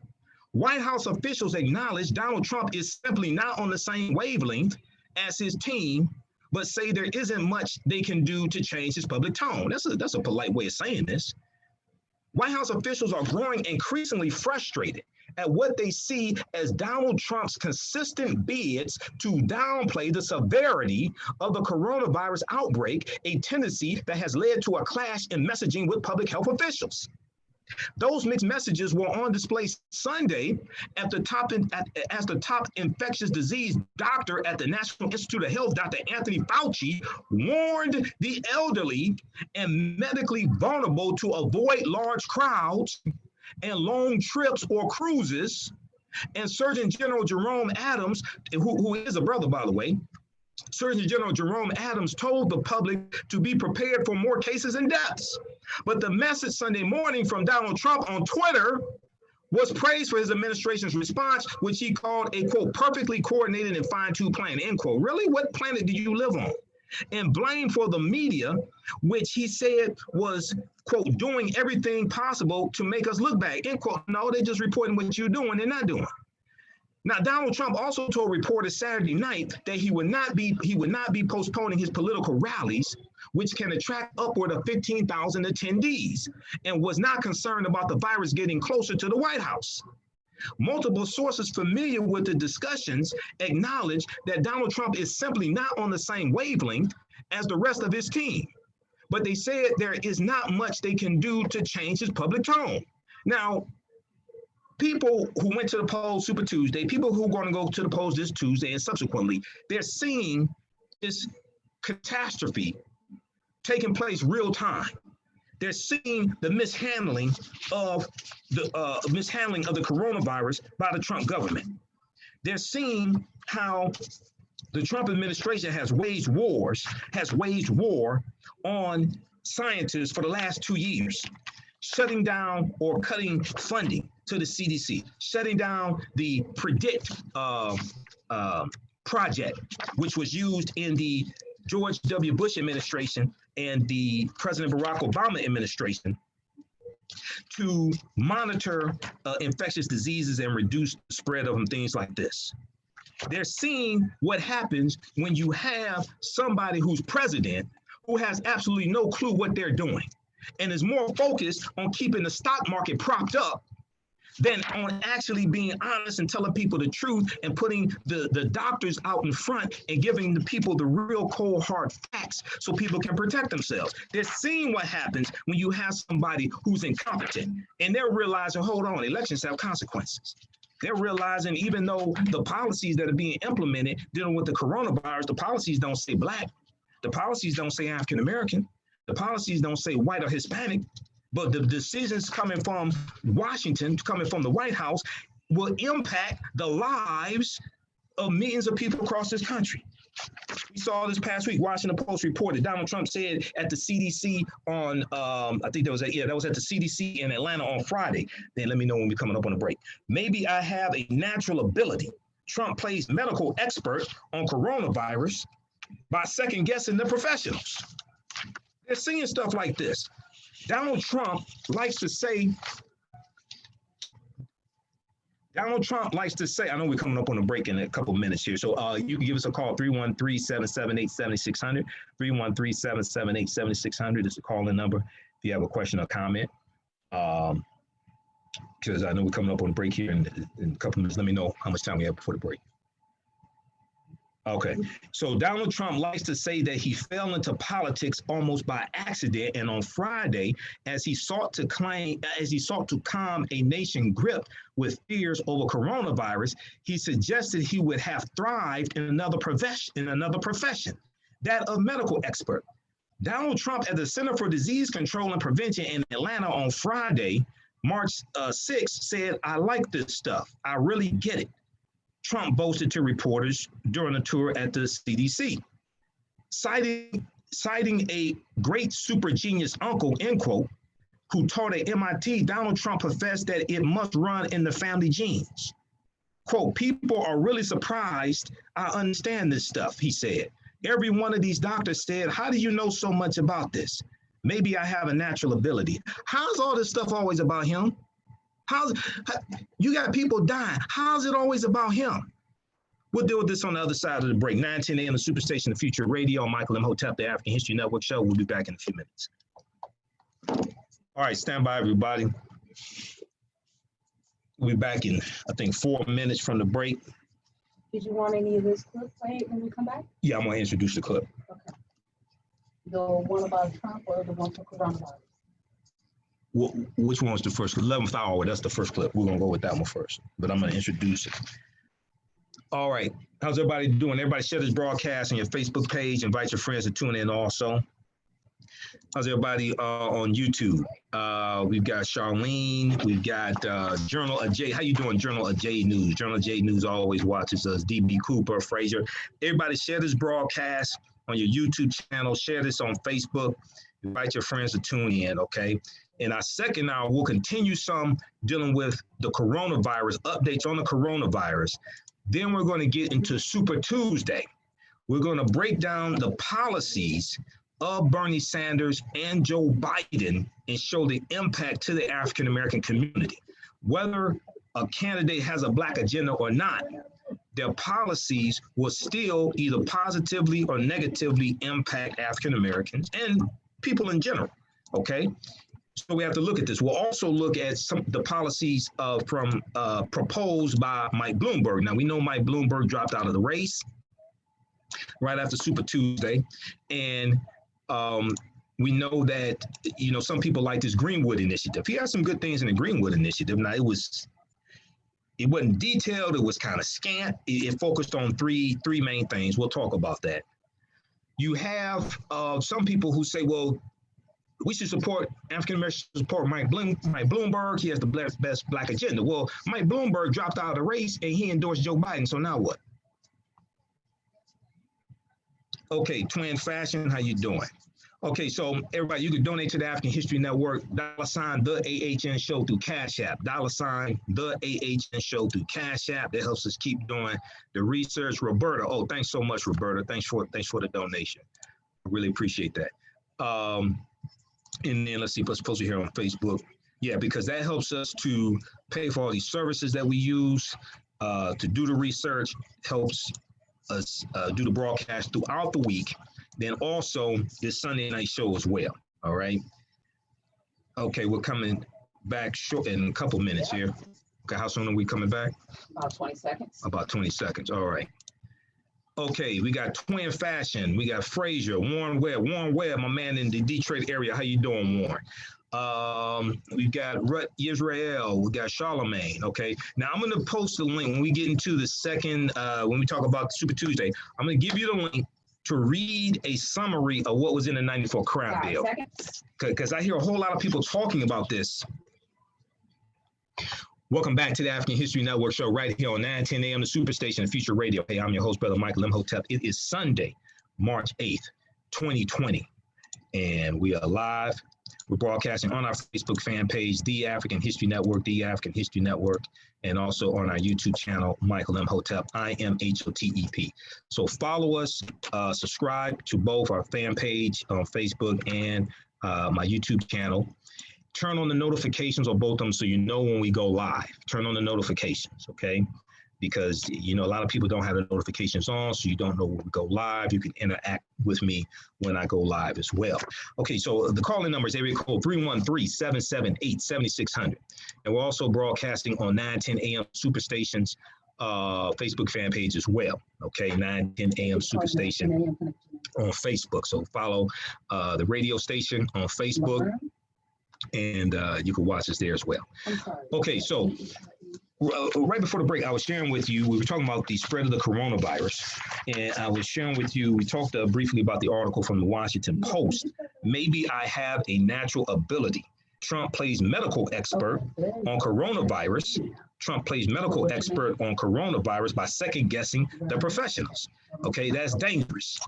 White House officials acknowledge Donald Trump is simply not on the same wavelength as his team, but say there isn't much they can do to change his public tone. That's a polite way of saying this. White House officials are growing increasingly frustrated at what they see as Donald Trump's consistent bids to downplay the severity of the coronavirus outbreak, a tendency that has led to a clash in messaging with public health officials. Those mixed messages were on display Sunday as the top infectious disease doctor at the National Institute of Health, Dr. Anthony Fauci, warned the elderly and medically vulnerable to avoid large crowds and long trips or cruises. And Surgeon General Jerome Adams, who is a brother, by the way, Surgeon General Jerome Adams told the public to be prepared for more cases and deaths. But the message Sunday morning from Donald Trump on Twitter was praised for his administration's response, which he called a, quote, perfectly coordinated and fine-tuned plan, end quote. Really? What planet do you live on? And blame for the media, which he said was, quote, doing everything possible to make us look bad, end quote. No, they're just reporting what you're doing, they're not doing. Now, Donald Trump also told reporters Saturday night that he would not be postponing his political rallies, which can attract upward of 15,000 attendees, and was not concerned about the virus getting closer to the White House. Multiple sources familiar with the discussions acknowledge that Donald Trump is simply not on the same wavelength as the rest of his team, but they said there is not much they can do to change his public tone. Now, people who went to the polls Super Tuesday, people who are going to go to the polls this Tuesday and subsequently, they're seeing this catastrophe taking place real time. They're seeing the mishandling of the coronavirus by the Trump government. They're seeing how the Trump administration has waged war on scientists for the last 2 years, shutting down or cutting funding to the CDC, shutting down the PREDICT project, which was used in the George W. Bush administration and the President Barack Obama administration to monitor infectious diseases and reduce the spread of them, things like this. They're seeing what happens when you have somebody who's president who has absolutely no clue what they're doing and is more focused on keeping the stock market propped up than on actually being honest and telling people the truth and putting the doctors out in front and giving the people the real cold hard facts so people can protect themselves. They're seeing what happens when you have somebody who's incompetent, and they're realizing, hold on, elections have consequences. They're realizing even though the policies that are being implemented dealing with the coronavirus, the policies don't say Black, the policies don't say African American, the policies don't say white or Hispanic, but the decisions coming from Washington, coming from the White House, will impact the lives of millions of people across this country. We saw this past week, Washington Post reported, Donald Trump said at the CDC on, I think that was at the CDC in Atlanta on Friday. Then let me know when we're coming up on a break. Maybe I have a natural ability. Trump plays medical expert on coronavirus by second guessing the professionals. They're seeing stuff like this. Donald Trump likes to say, I know we're coming up on a break in a couple of minutes here. So you can give us a call, 313-778-7600. 313-778-7600 is the call-in number if you have a question or comment. Because I know we're coming up on a break here in a couple of minutes. Let me know how much time we have before the break. Okay, so Donald Trump likes to say that he fell into politics almost by accident, and on Friday, as he sought to calm a nation gripped with fears over coronavirus, he suggested he would have thrived in another profession, that of medical expert. Donald Trump at the Center for Disease Control and Prevention in Atlanta on Friday, March 6th, said, "I like this stuff. I really get it." Trump boasted to reporters during a tour at the CDC, citing a great super genius uncle, end quote, who taught at MIT. Donald Trump professed that it must run in the family genes. Quote, "People are really surprised I understand this stuff," he said. "Every one of these doctors said, 'How do you know so much about this?' Maybe I have a natural ability." How's all this stuff always about him? You got people dying. How's it always about him? We'll deal with this on the other side of the break. 9:10 AM, the Superstation, the Future Radio. Michael Imhotep, the African History Network show. We'll be back in a few minutes. All right, stand by, everybody. We'll be back in, I think, 4 minutes from the break. Did you want any of this clip played when we come back? Yeah, I'm going to introduce the clip. Okay. The one about Trump or the one for coronavirus? Which one's the first? 11th hour, that's the first clip. We're going to go with that one first, but I'm going to introduce it. All right. How's everybody doing? Everybody share this broadcast on your Facebook page. Invite your friends to tune in also. How's everybody on YouTube? We've got Charlene. We've got Journal of J. How you doing, Journal of J News? Journal of J News always watches us. DB Cooper, Frazier. Everybody share this broadcast on your YouTube channel. Share this on Facebook. Invite your friends to tune in, okay? In our second hour, we'll continue some dealing with the coronavirus, updates on the coronavirus. Then we're going to get into Super Tuesday. We're going to break down the policies of Bernie Sanders and Joe Biden and show the impact to the African American community. Whether a candidate has a Black agenda or not, their policies will still either positively or negatively impact African Americans and people in general, okay? So we have to look at this. We'll also look at some the policies proposed by Mike Bloomberg. Now, we know Mike Bloomberg dropped out of the race right after Super Tuesday. And we know that, you know, some people like this Greenwood initiative. He has some good things in the Greenwood initiative. Now, it wasn't detailed. It was kind of scant. It focused on three main things. We'll talk about that. You have some people who say, well, we should support African Americans, support Mike Bloomberg. He has the best Black agenda. Well, Mike Bloomberg dropped out of the race and he endorsed Joe Biden. So now what? Okay, Twin Fashion, how you doing? Okay, so everybody, you can donate to the African History Network, $ the AHN Show through Cash App, $ the AHN Show through Cash App. That helps us keep doing the research. Roberta, oh, thanks so much, Roberta. Thanks for the donation. I really appreciate that. And then let's see what's posted here on Facebook. Yeah, because that helps us to pay for all these services that we use to do the research, helps us do the broadcast throughout the week. Then also this Sunday night show as well. All right. Okay, we're coming back short in a couple minutes here. Okay, how soon are we coming back? About 20 seconds. About 20 seconds. All right. Okay, we got Twin Fashion, we got Frazier, Warren Webb, my man in the Detroit area. How you doing, Warren? We've got Rut Israel, we got Charlemagne. Okay, now I'm going to post the link when we get into the second, when we talk about Super Tuesday. I'm going to give you the link to read a summary of what was in the 94 crime bill. Because I hear a whole lot of people talking about this. Welcome back to the African History Network show right here on 9:10 AM, the Superstation, the Future Radio. Hey, I'm your host, Brother Michael Imhotep. It is Sunday, March 8th, 2020, and we are live. We're broadcasting on our Facebook fan page, The African History Network, The African History Network, and also on our YouTube channel, Michael Imhotep, IMHOTEP. So follow us, subscribe to both our fan page on Facebook and my YouTube channel. Turn on the notifications on both of them so you know when we go live. Turn on the notifications, okay? Because, you know, a lot of people don't have the notifications on, so you don't know when we go live. You can interact with me when I go live as well. Okay, so the calling number is area code 313-778-7600. And we're also broadcasting on 9:10 AM Superstation's Facebook fan page as well. Okay, 9:10 AM Superstation on Facebook. So follow the radio station on Facebook. And you can watch us there as well. Okay, so right before the break, I was sharing with you, we were talking about the spread of the coronavirus, and I was sharing with you, we talked briefly about the article from the Washington Post. Maybe I have a natural ability. Trump plays medical expert on coronavirus. Trump plays medical expert on coronavirus by second guessing the professionals. Okay, that's dangerous.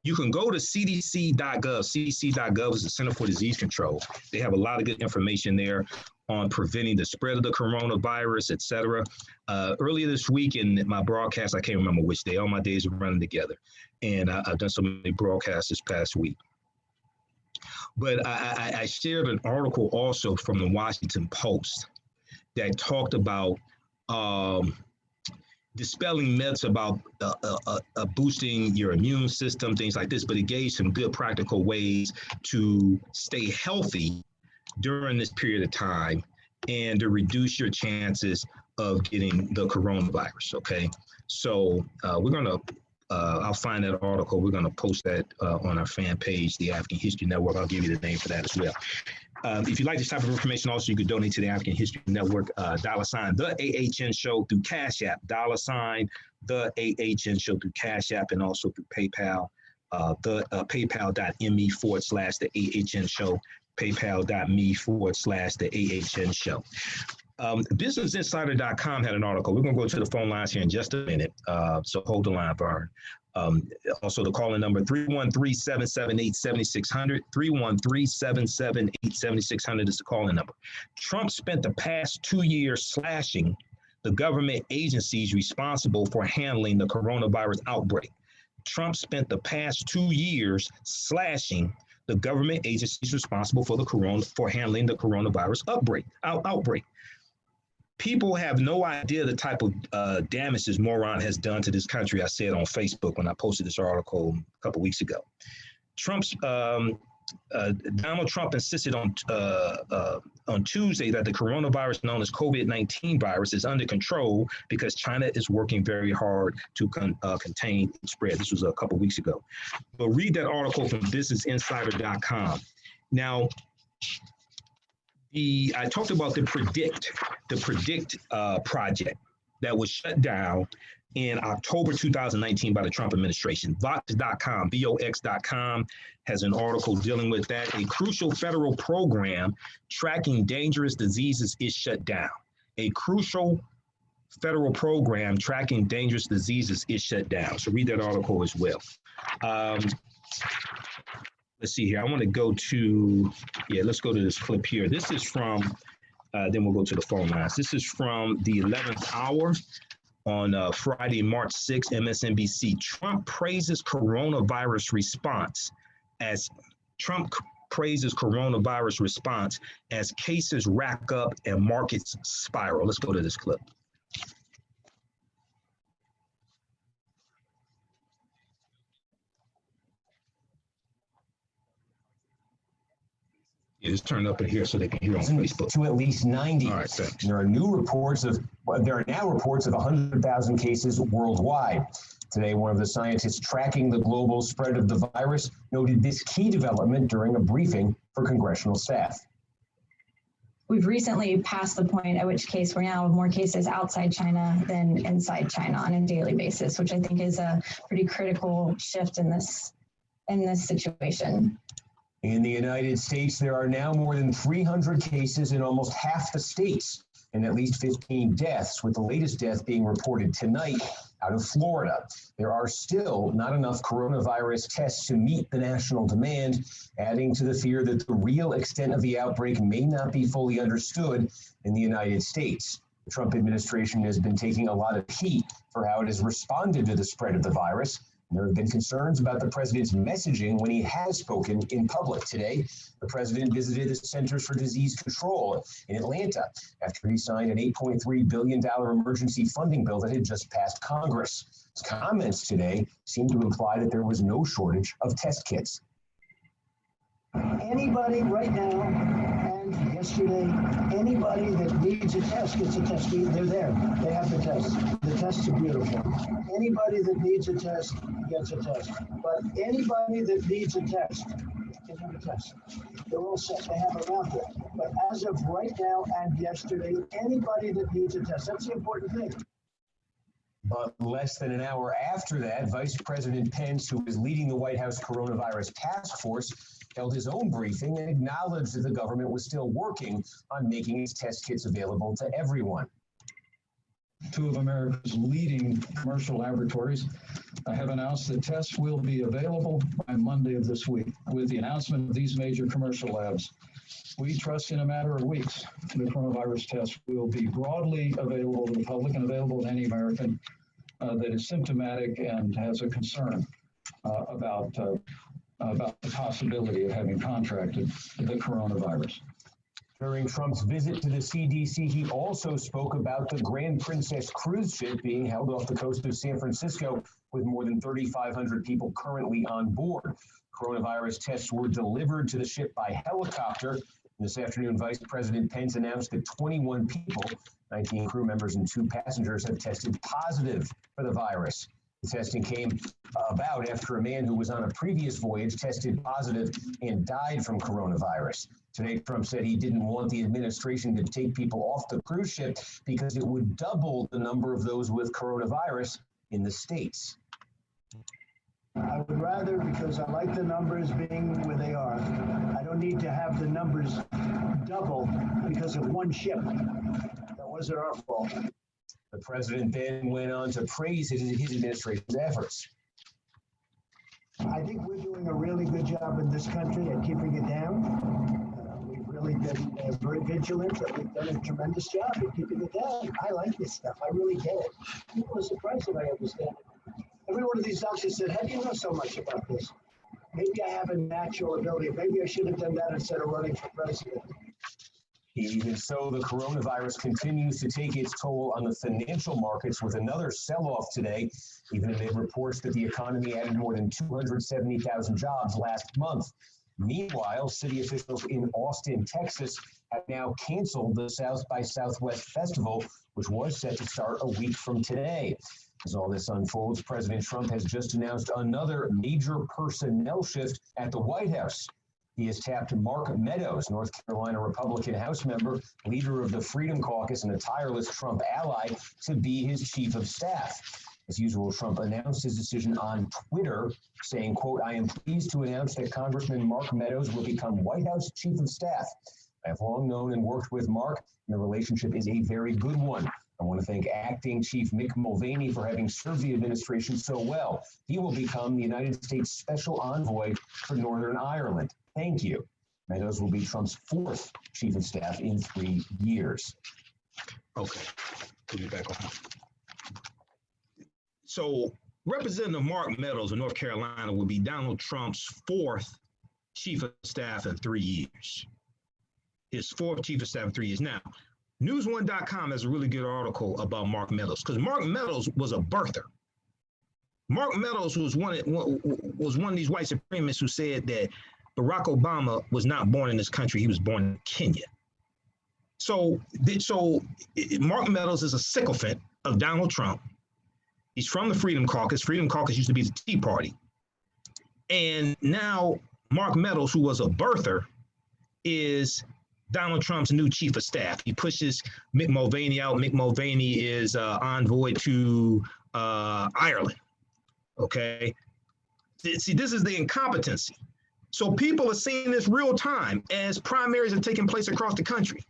You can go to cdc.gov. CDC.gov is the Center for Disease Control. They have a lot of good information there on preventing the spread of the coronavirus, et cetera. Earlier this week in my broadcast, I can't remember which day, all my days are running together. And I've done so many broadcasts this past week. But I shared an article also from the Washington Post that talked about dispelling myths about boosting your immune system, things like this, but it gave some good practical ways to stay healthy during this period of time and to reduce your chances of getting the coronavirus, okay? So we're gonna, I'll find that article, we're gonna post that on our fan page, the African History Network. I'll give you the name for that as well. If you'd like this type of information, also, you could donate to the African History Network, $ the AHN Show through Cash App, $ the AHN Show through Cash App, and also through PayPal, paypal.me/the AHN Show, paypal.me/the AHN Show. BusinessInsider.com had an article. We're going to go to the phone lines here in just a minute, so hold the line, Vern. Also, the calling number 313-778-7600. 313-778-7600 is the calling number. Trump spent the past 2 years slashing the government agencies responsible for handling the coronavirus outbreak. Trump spent the past 2 years slashing the government agencies responsible for handling the coronavirus outbreak. People have no idea the type of damage this moron has done to this country. I said on Facebook when I posted this article a couple weeks ago. Donald Trump insisted on Tuesday that the coronavirus known as COVID-19 virus is under control because China is working very hard to contain its spread. This was a couple weeks ago. But read that article from BusinessInsider.com. Now, I talked about the Predict project that was shut down in October 2019 by the Trump administration. Vox.com, VOX.com has an article dealing with that. A crucial federal program tracking dangerous diseases is shut down. A crucial federal program tracking dangerous diseases is shut down. So read that article as well. Let's see here. I want to go to, let's go to this clip here. This is from, then we'll go to the phone lines. This is from the 11th hour on Friday, March 6th, MSNBC. Trump praises coronavirus response as cases rack up and markets spiral. Let's go to this clip. It's turned up in here so they can hear on Facebook. To at least 90. All right, thanks. There are now reports of 100,000 cases worldwide. Today, one of the scientists tracking the global spread of the virus noted this key development during a briefing for congressional staff. We've recently passed the point at which case we now have more cases outside China than inside China on a daily basis, which I think is a pretty critical shift in this situation. In the United States, there are now more than 300 cases in almost half the states and at least 15 deaths, with the latest death being reported tonight out of Florida. There are still not enough coronavirus tests to meet the national demand, adding to the fear that the real extent of the outbreak may not be fully understood in the United States. The Trump administration has been taking a lot of heat for how it has responded to the spread of the virus. There have been concerns about the president's messaging when he has spoken in public. Today, the president visited the Centers for Disease Control in Atlanta after he signed an $8.3 billion emergency funding bill that had just passed Congress. His comments today seem to imply that there was no shortage of test kits. Anybody right now and yesterday, anybody that needs a test gets a test. They're there. They have the test. The tests are beautiful. Anybody that needs a test gets a test. But anybody that needs a test can have a test. They're all set. They have them out there. But as of right now and yesterday, anybody that needs a test. That's the important thing. But less than an hour after that, Vice President Pence, who is leading the White House coronavirus task force, held his own briefing and acknowledged that the government was still working on making its test kits available to everyone. Two of America's leading commercial laboratories have announced that tests will be available by Monday of this week. With the announcement of these major commercial labs, we trust in a matter of weeks, the coronavirus test will be broadly available to the public and available to any American that is symptomatic and has a concern about the possibility of having contracted the coronavirus. During Trump's visit to the CDC, he also spoke about the Grand Princess cruise ship being held off the coast of San Francisco with more than 3,500 people currently on board. Coronavirus tests were delivered to the ship by helicopter. This afternoon, Vice President Pence announced that 21 people, 19 crew members and 2 passengers, have tested positive for the virus. The testing came about after a man who was on a previous voyage tested positive and died from coronavirus. Today, Trump said he didn't want the administration to take people off the cruise ship because it would double the number of those with coronavirus in the States. I would rather, because I like the numbers being where they are. I don't need to have the numbers double because of one ship. That wasn't our fault. The president then went on to praise his administration's efforts. I think we're doing a really good job in this country at keeping it down. We've really been very vigilant, and we've done a tremendous job at keeping it down. I like this stuff. I really get it. People are surprised that I understand it. Every one of these doctors said, how do you know so much about this? Maybe I have a natural ability. Maybe I should have done that instead of running for president. Even so, the coronavirus continues to take its toll on the financial markets with another sell-off today, even amid reports that the economy added more than 270,000 jobs last month. Meanwhile, city officials in Austin, Texas, have now canceled the South by Southwest Festival, which was set to start a week from today. As all this unfolds, President Trump has just announced another major personnel shift at the White House. He has tapped Mark Meadows, North Carolina Republican House member, leader of the Freedom Caucus and a tireless Trump ally, to be his chief of staff. As usual, Trump announced his decision on Twitter, saying, quote, "I am pleased to announce that Congressman Mark Meadows will become White House chief of staff. I have long known and worked with Mark, and the relationship is a very good one. I want to thank Acting Chief Mick Mulvaney for having served the administration so well. He will become the United States Special Envoy for Northern Ireland. Thank you." Meadows will be Trump's 4th chief of staff in 3 years. Okay, put me back on. So Representative Mark Meadows of North Carolina will be Donald Trump's 4th chief of staff in 3 years. His 4th chief of staff in 3 years. Now, News1.com has a really good article about Mark Meadows, because Mark Meadows was a birther. Mark Meadows was one of these white supremacists who said that Barack Obama was not born in this country; he was born in Kenya. So Mark Meadows is a sycophant of Donald Trump. He's from the Freedom Caucus. Freedom Caucus used to be the Tea Party, and now Mark Meadows, who was a birther, is Donald Trump's new chief of staff. He pushes Mick Mulvaney out. Mick Mulvaney is envoy to Ireland. Okay. See, this is the incompetency. So people are seeing this real time as primaries are taking place across the country.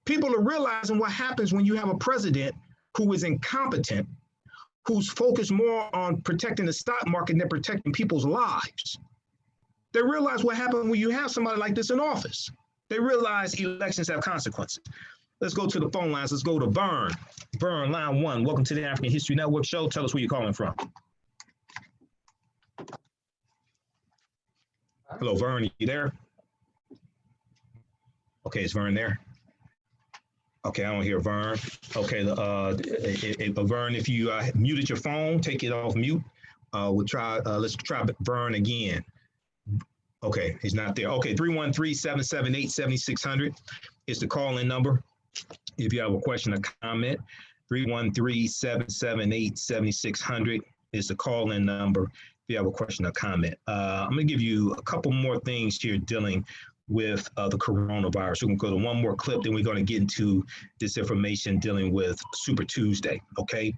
People are realizing what happens when you have a president who is incompetent, who's focused more on protecting the stock market than protecting people's lives. They realize what happens when you have somebody like this in office. They realize elections have consequences. Let's go to the phone lines. Let's go to Vern. Vern, line 1. Welcome to the African History Network show. Tell us where you're calling from. Hello, Vern. You there? Okay, is Vern there? Okay, I don't hear Vern. Okay, Vern, if you muted your phone, take it off mute. We'll try. Let's try Vern again. Okay, he's not there. Okay, 313-778-7600 is the call-in number. If you have a question or comment, 313-778-7600 is the call-in number. If you have a question or comment. I'm going to give you a couple more things here dealing with the coronavirus. We're going to go to one more clip, then we're going to get into this information dealing with Super Tuesday, okay?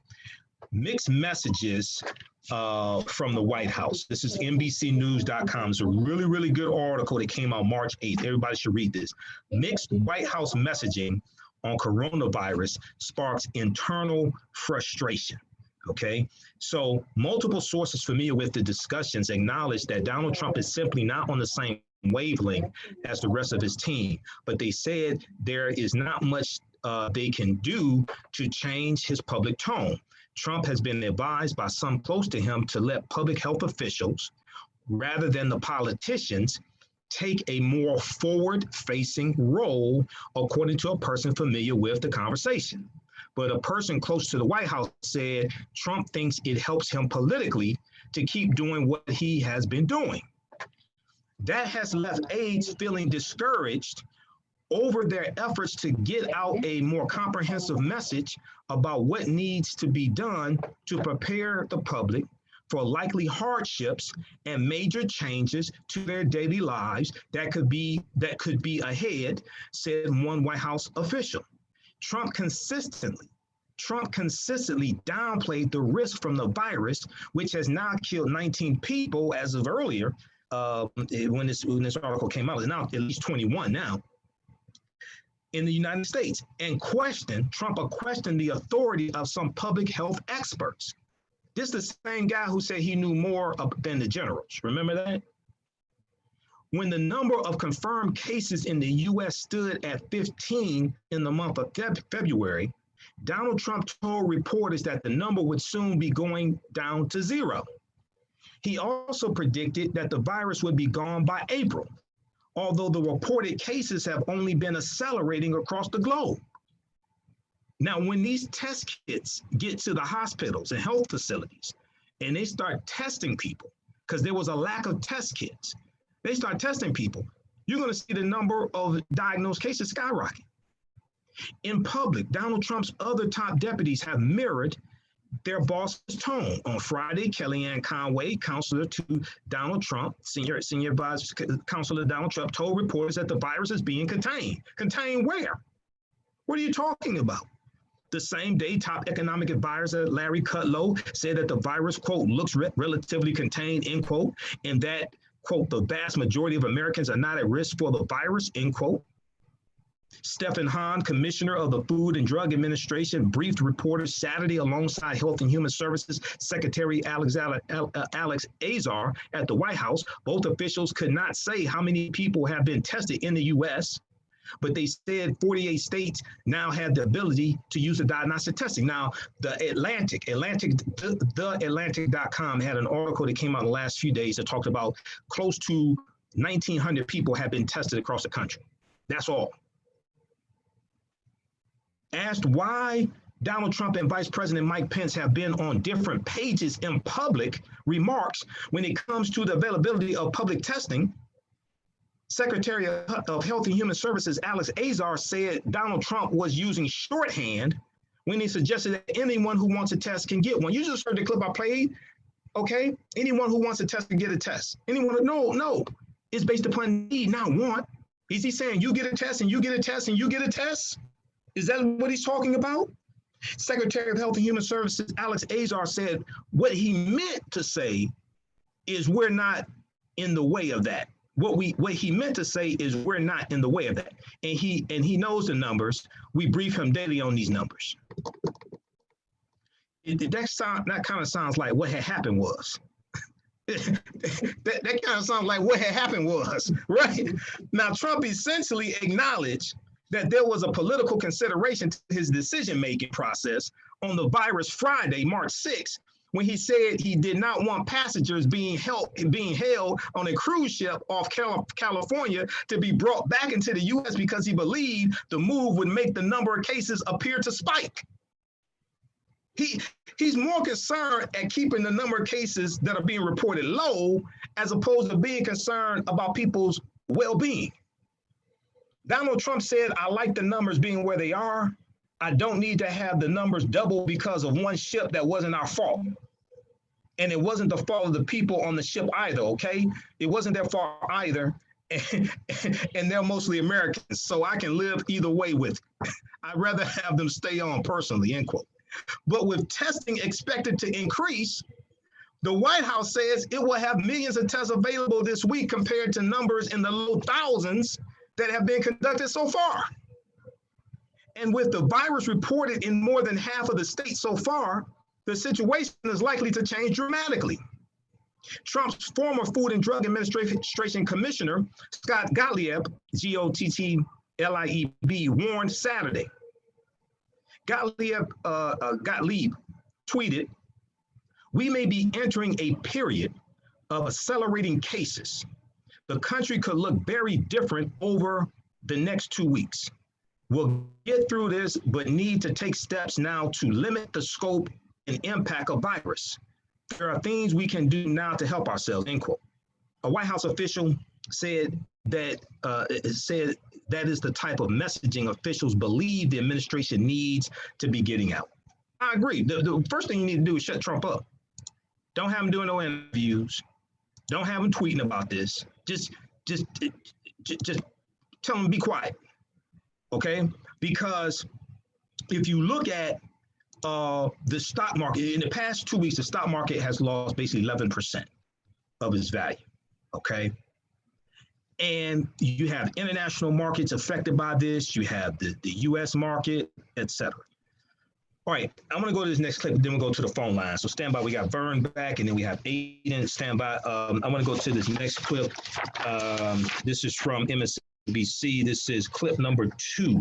Mixed messages from the White House. This is NBCnews.com. It's a really, really good article that came out March 8th. Everybody should read this. Mixed White House messaging on coronavirus sparks internal frustration. Okay, so multiple sources familiar with the discussions acknowledge that Donald Trump is simply not on the same wavelength as the rest of his team, but they said there is not much they can do to change his public tone. Trump has been advised by some close to him to let public health officials, rather than the politicians, take a more forward-facing role, according to a person familiar with the conversation. But a person close to the White House said Trump thinks it helps him politically to keep doing what he has been doing. That has left aides feeling discouraged over their efforts to get out a more comprehensive message about what needs to be done to prepare the public for likely hardships and major changes to their daily lives that could be ahead, said one White House official. Trump consistently downplayed the risk from the virus, which has now killed 19 people as of earlier, when this article came out. It's now at least 21 now in the United States, and Trump questioned the authority of some public health experts. This is the same guy who said he knew more than the generals. Remember that? When the number of confirmed cases in the U.S. stood at 15 in the month of February, Donald Trump told reporters that the number would soon be going down to 0. He also predicted that the virus would be gone by April, although the reported cases have only been accelerating across the globe. Now, when these test kits get to the hospitals and health facilities and they start testing people, because there was a lack of test kits, they start testing people, you're going to see the number of diagnosed cases skyrocket. In public, Donald Trump's other top deputies have mirrored their boss's tone. On Friday, Kellyanne Conway, counselor to Donald Trump, senior advisor counselor to Donald Trump, told reporters that the virus is being contained. Contained where? What are you talking about? The same day, top economic advisor Larry Kudlow said that the virus, quote, looks relatively contained, end quote, and that, quote, the vast majority of Americans are not at risk for the virus, end quote. Stephen Hahn, commissioner of the Food and Drug Administration, briefed reporters Saturday alongside Health and Human Services Secretary Alex Azar at the White House. Both officials could not say how many people have been tested in the U.S., but they said 48 states now have the ability to use the diagnostic testing. Now, TheAHNTIC.com had an article that came out in the last few days that talked about close to 1,900 people have been tested across the country. That's all. Asked why Donald Trump and Vice President Mike Pence have been on different pages in public remarks when it comes to the availability of public testing, Secretary of Health and Human Services Alex Azar said Donald Trump was using shorthand when he suggested that anyone who wants a test can get one. You just heard the clip I played, okay? Anyone who wants a test can get a test. No. It's based upon need, not want. Is he saying you get a test and you get a test and you get a test? Is that what he's talking about? Secretary of Health and Human Services Alex Azar said what he meant to say is we're not in the way of that. What he meant to say is we're not in the way of that. And he knows the numbers. We brief him daily on these numbers. That kind of sounds like what had happened was. that kind of sounds like what had happened was, right? Now, Trump essentially acknowledged that there was a political consideration to his decision-making process on the virus Friday, March 6th, when he said he did not want passengers being held on a cruise ship off California to be brought back into the U.S. because he believed the move would make the number of cases appear to spike. He's more concerned at keeping the number of cases that are being reported low as opposed to being concerned about people's well-being. Donald Trump said, I like the numbers being where they are. I don't need to have the numbers double because of one ship that wasn't our fault. And it wasn't the fault of the people on the ship either, okay? It wasn't their fault either. and they're mostly Americans, so I can live either way with it. I'd rather have them stay on personally, end quote. But with testing expected to increase, the White House says it will have millions of tests available this week compared to numbers in the low thousands that have been conducted so far. And with the virus reported in more than half of the states so far, the situation is likely to change dramatically. Trump's former Food and Drug Administration Commissioner, Scott Gottlieb, Gottlieb, warned Saturday. Gottlieb tweeted, "We may be entering a period of accelerating cases. The country could look very different over the next 2 weeks. We'll get through this, but need to take steps now to limit the scope and impact of virus. There are things we can do now to help ourselves," end quote. A White House official said that that is the type of messaging officials believe the administration needs to be getting out. I agree. The first thing you need to do is shut Trump up. Don't have him doing no interviews. Don't have him tweeting about this. Just tell him to be quiet, okay? Because if you look at the stock market, in the past 2 weeks, the stock market has lost basically 11% of its value, okay? And you have international markets affected by this. You have the U.S. market, et cetera. All right, I'm going to go to this next clip, then we'll go to the phone line. So stand by. We got Vern back, and then we have Aiden. Stand by. I'm going to go to this next clip. This is from MSNBC. This is clip number 2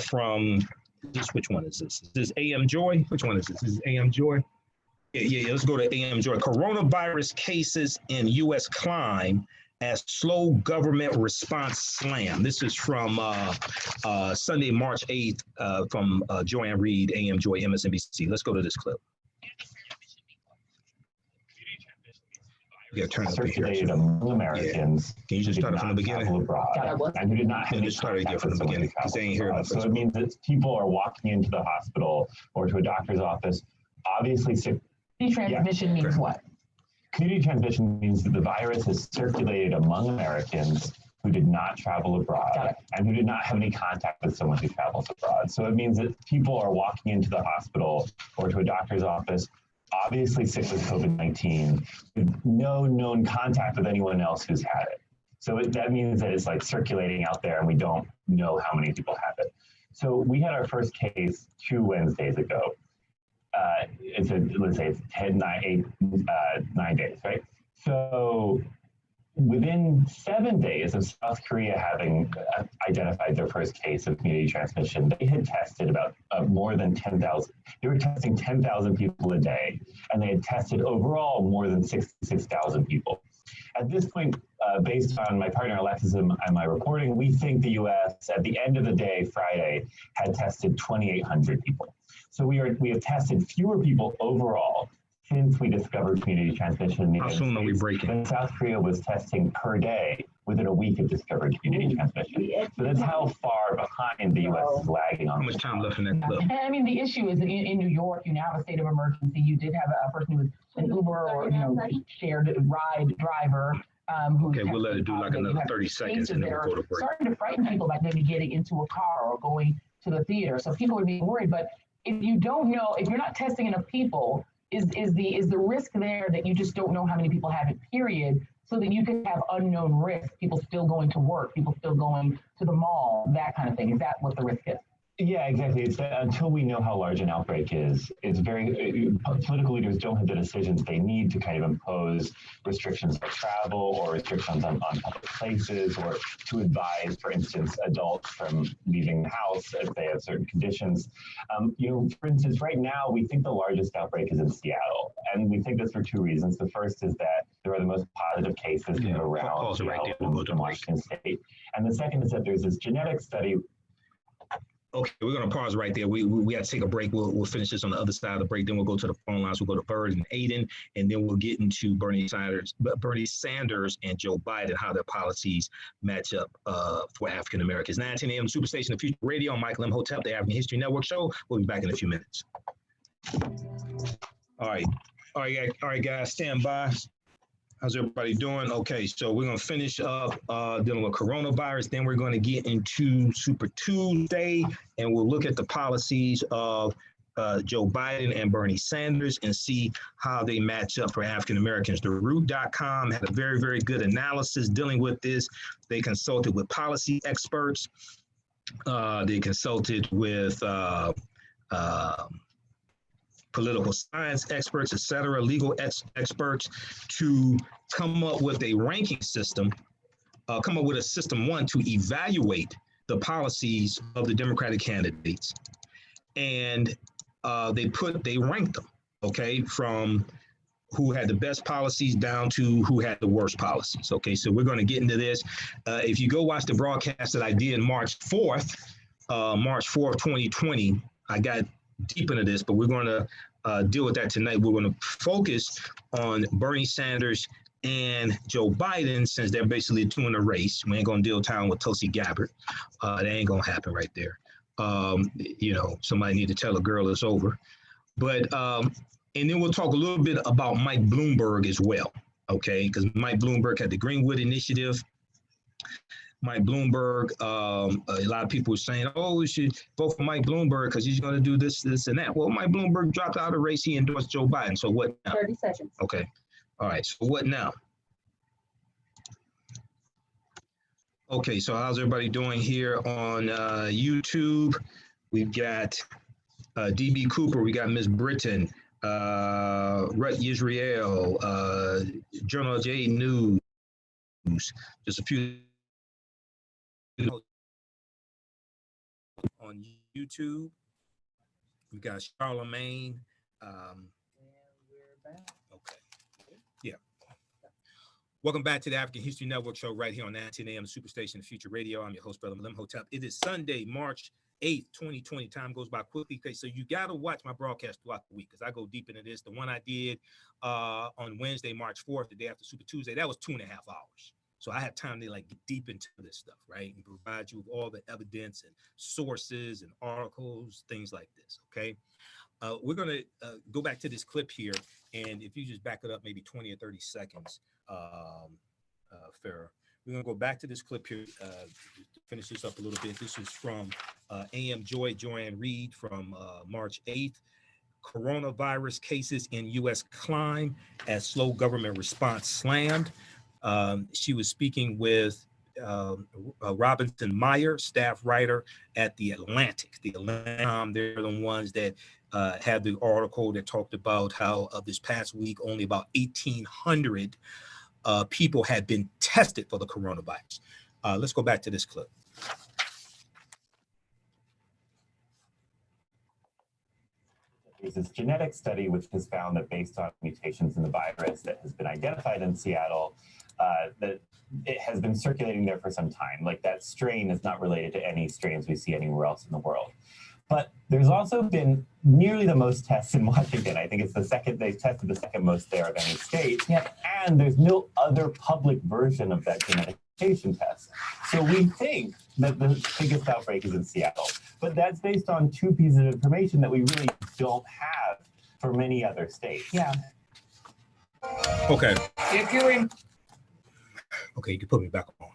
from this. Which one is this? Is this AM Joy? Which one is this? This is AM Joy? Yeah, let's go to AM Joy. Coronavirus cases in U.S. climb as slow government response slam. This is from Sunday, March 8th from Joanne Reed, AM Joy, MSNBC. Let's go to this clip. Yeah, turn it up here. Among Americans. Yeah. Can you just start it from the beginning? And who did not have just start it again from the beginning, because they ain't here. So it means that people are walking into the hospital or to a doctor's office, obviously sick. Transmission means what? Community transmission means that the virus has circulated among Americans who did not travel abroad and who did not have any contact with someone who travels abroad. So it means that people are walking into the hospital or to a doctor's office, obviously sick with COVID-19, with no known contact with anyone else who's had it. So that means that it's like circulating out there and we don't know how many people have it. So we had our first case 2 Wednesdays ago. Let's say it's 9 days, right? So within 7 days of South Korea having identified their first case of community transmission, they had tested about more than 10,000. They were testing 10,000 people a day, and they had tested overall more than 66,000 people. At this point, based on my partner Alexis and my reporting, we think the U.S. at the end of the day, Friday, had tested 2,800 people. So we have tested fewer people overall since we discovered community transmission. How soon are we breaking? Then South Korea was testing per day within a week of discovered community transmission. So that's how far behind the U.S. is lagging on. How much time left in that clip? And I mean, the issue is in New York, you now have a state of emergency. You did have a person who was an Uber or shared ride driver. Okay, we'll let it do like another 30 seconds and then we'll go to break. Starting to frighten people about maybe getting into a car or going to the theater. So people are being worried. But if you don't know, if you're not testing enough people, is the risk there that you just don't know how many people have it, period, so that you can have unknown risk, people still going to work, people still going to the mall, that kind of thing. Is that what the risk is? Yeah, exactly. It's that until we know how large an outbreak is, it's political leaders don't have the decisions they need to kind of impose restrictions on travel or restrictions on public places, or to advise, for instance, adults from leaving the house if they have certain conditions. For instance, right now, we think the largest outbreak is in Seattle. And we think this for 2 reasons. The first is that there are the most positive cases around Washington State. And the second is that there's this genetic study. Okay, we're going to pause right there. We got to take a break. We'll finish this on the other side of the break. Then we'll go to the phone lines. We'll go to Bird and Aiden, and then we'll get into Bernie Sanders and Joe Biden, how their policies match up for African Americans. 19 AM Superstation, the Future Radio. I'm Michael Imhotep, the African History Network show. We'll be back in a few minutes. All right, guys, stand by. How's everybody doing? Okay, so we're going to finish up dealing with coronavirus. Then we're going to get into Super Tuesday, and we'll look at the policies of Joe Biden and Bernie Sanders and see how they match up for African Americans. TheRoot.com had a very, very good analysis dealing with this. They consulted with policy experts. They consulted with political science experts, et cetera, legal experts to come up with a ranking system, come up with a system, one, to evaluate the policies of the Democratic candidates. And they ranked them, okay, from who had the best policies down to who had the worst policies. Okay, so we're going to get into this. If you go watch the broadcast that I did March 4th, 2020, I got deep into this, but we're going to deal with that tonight. We're going to focus on Bernie Sanders and Joe Biden, since they're basically doing a race. We ain't going to deal time with Tulsi Gabbard. That ain't going to happen right there. Somebody need to tell a girl it's over. But and then we'll talk a little bit about Mike Bloomberg as well, okay? Because Mike Bloomberg had the Greenwood Initiative. Mike Bloomberg, a lot of people were saying, oh, we should vote for Mike Bloomberg because he's going to do this, this, and that. Well, Mike Bloomberg dropped out of the race. He endorsed Joe Biden. So what now? 30 seconds. Okay. All right. So what now? Okay. So how's everybody doing here on YouTube? We've got DB Cooper. We got Miss Britton, Rut Yisrael, Journal J News. Just a few on YouTube. We got Charlemagne. Okay. Yeah. Welcome back to the African History Network show right here on 19 AM Superstation Future Radio. I'm your host, Brother Imhotep. It is Sunday, March 8th, 2020. Time goes by quickly. Okay, so you got to watch my broadcast throughout the week because I go deep into this. The one I did on Wednesday, March 4th, the day after Super Tuesday, that was 2.5 hours. So I have time to get deep into this stuff, right? And provide you with all the evidence and sources and articles, things like this, okay? We're going to go back to this clip here. And if you just back it up maybe 20 or 30 seconds, Farrah, we're going to go back to this clip here, finish this up a little bit. This is from AM Joanne Reed from March 8th. Coronavirus cases in U.S. climb as slow government response slammed. She was speaking with Robinson Meyer, staff writer at The Atlantic. The Atlantic, they're the ones that had the article that talked about how this past week, only about 1,800 people had been tested for the coronavirus. Let's go back to this clip. There's this genetic study which has found that based on mutations in the virus that has been identified in Seattle, that it has been circulating there for some time. Like that strain is not related to any strains we see anywhere else in the world. But there's also been nearly the most tests in Washington. I think it's the second, they've tested the second most there of any state. Yep. And there's no other public version of that genetic mutation test. So we think that the biggest outbreak is in Seattle. But that's based on two pieces of information that we really don't have for many other states. Yeah. Okay. If you're in. Okay, you can put me back on.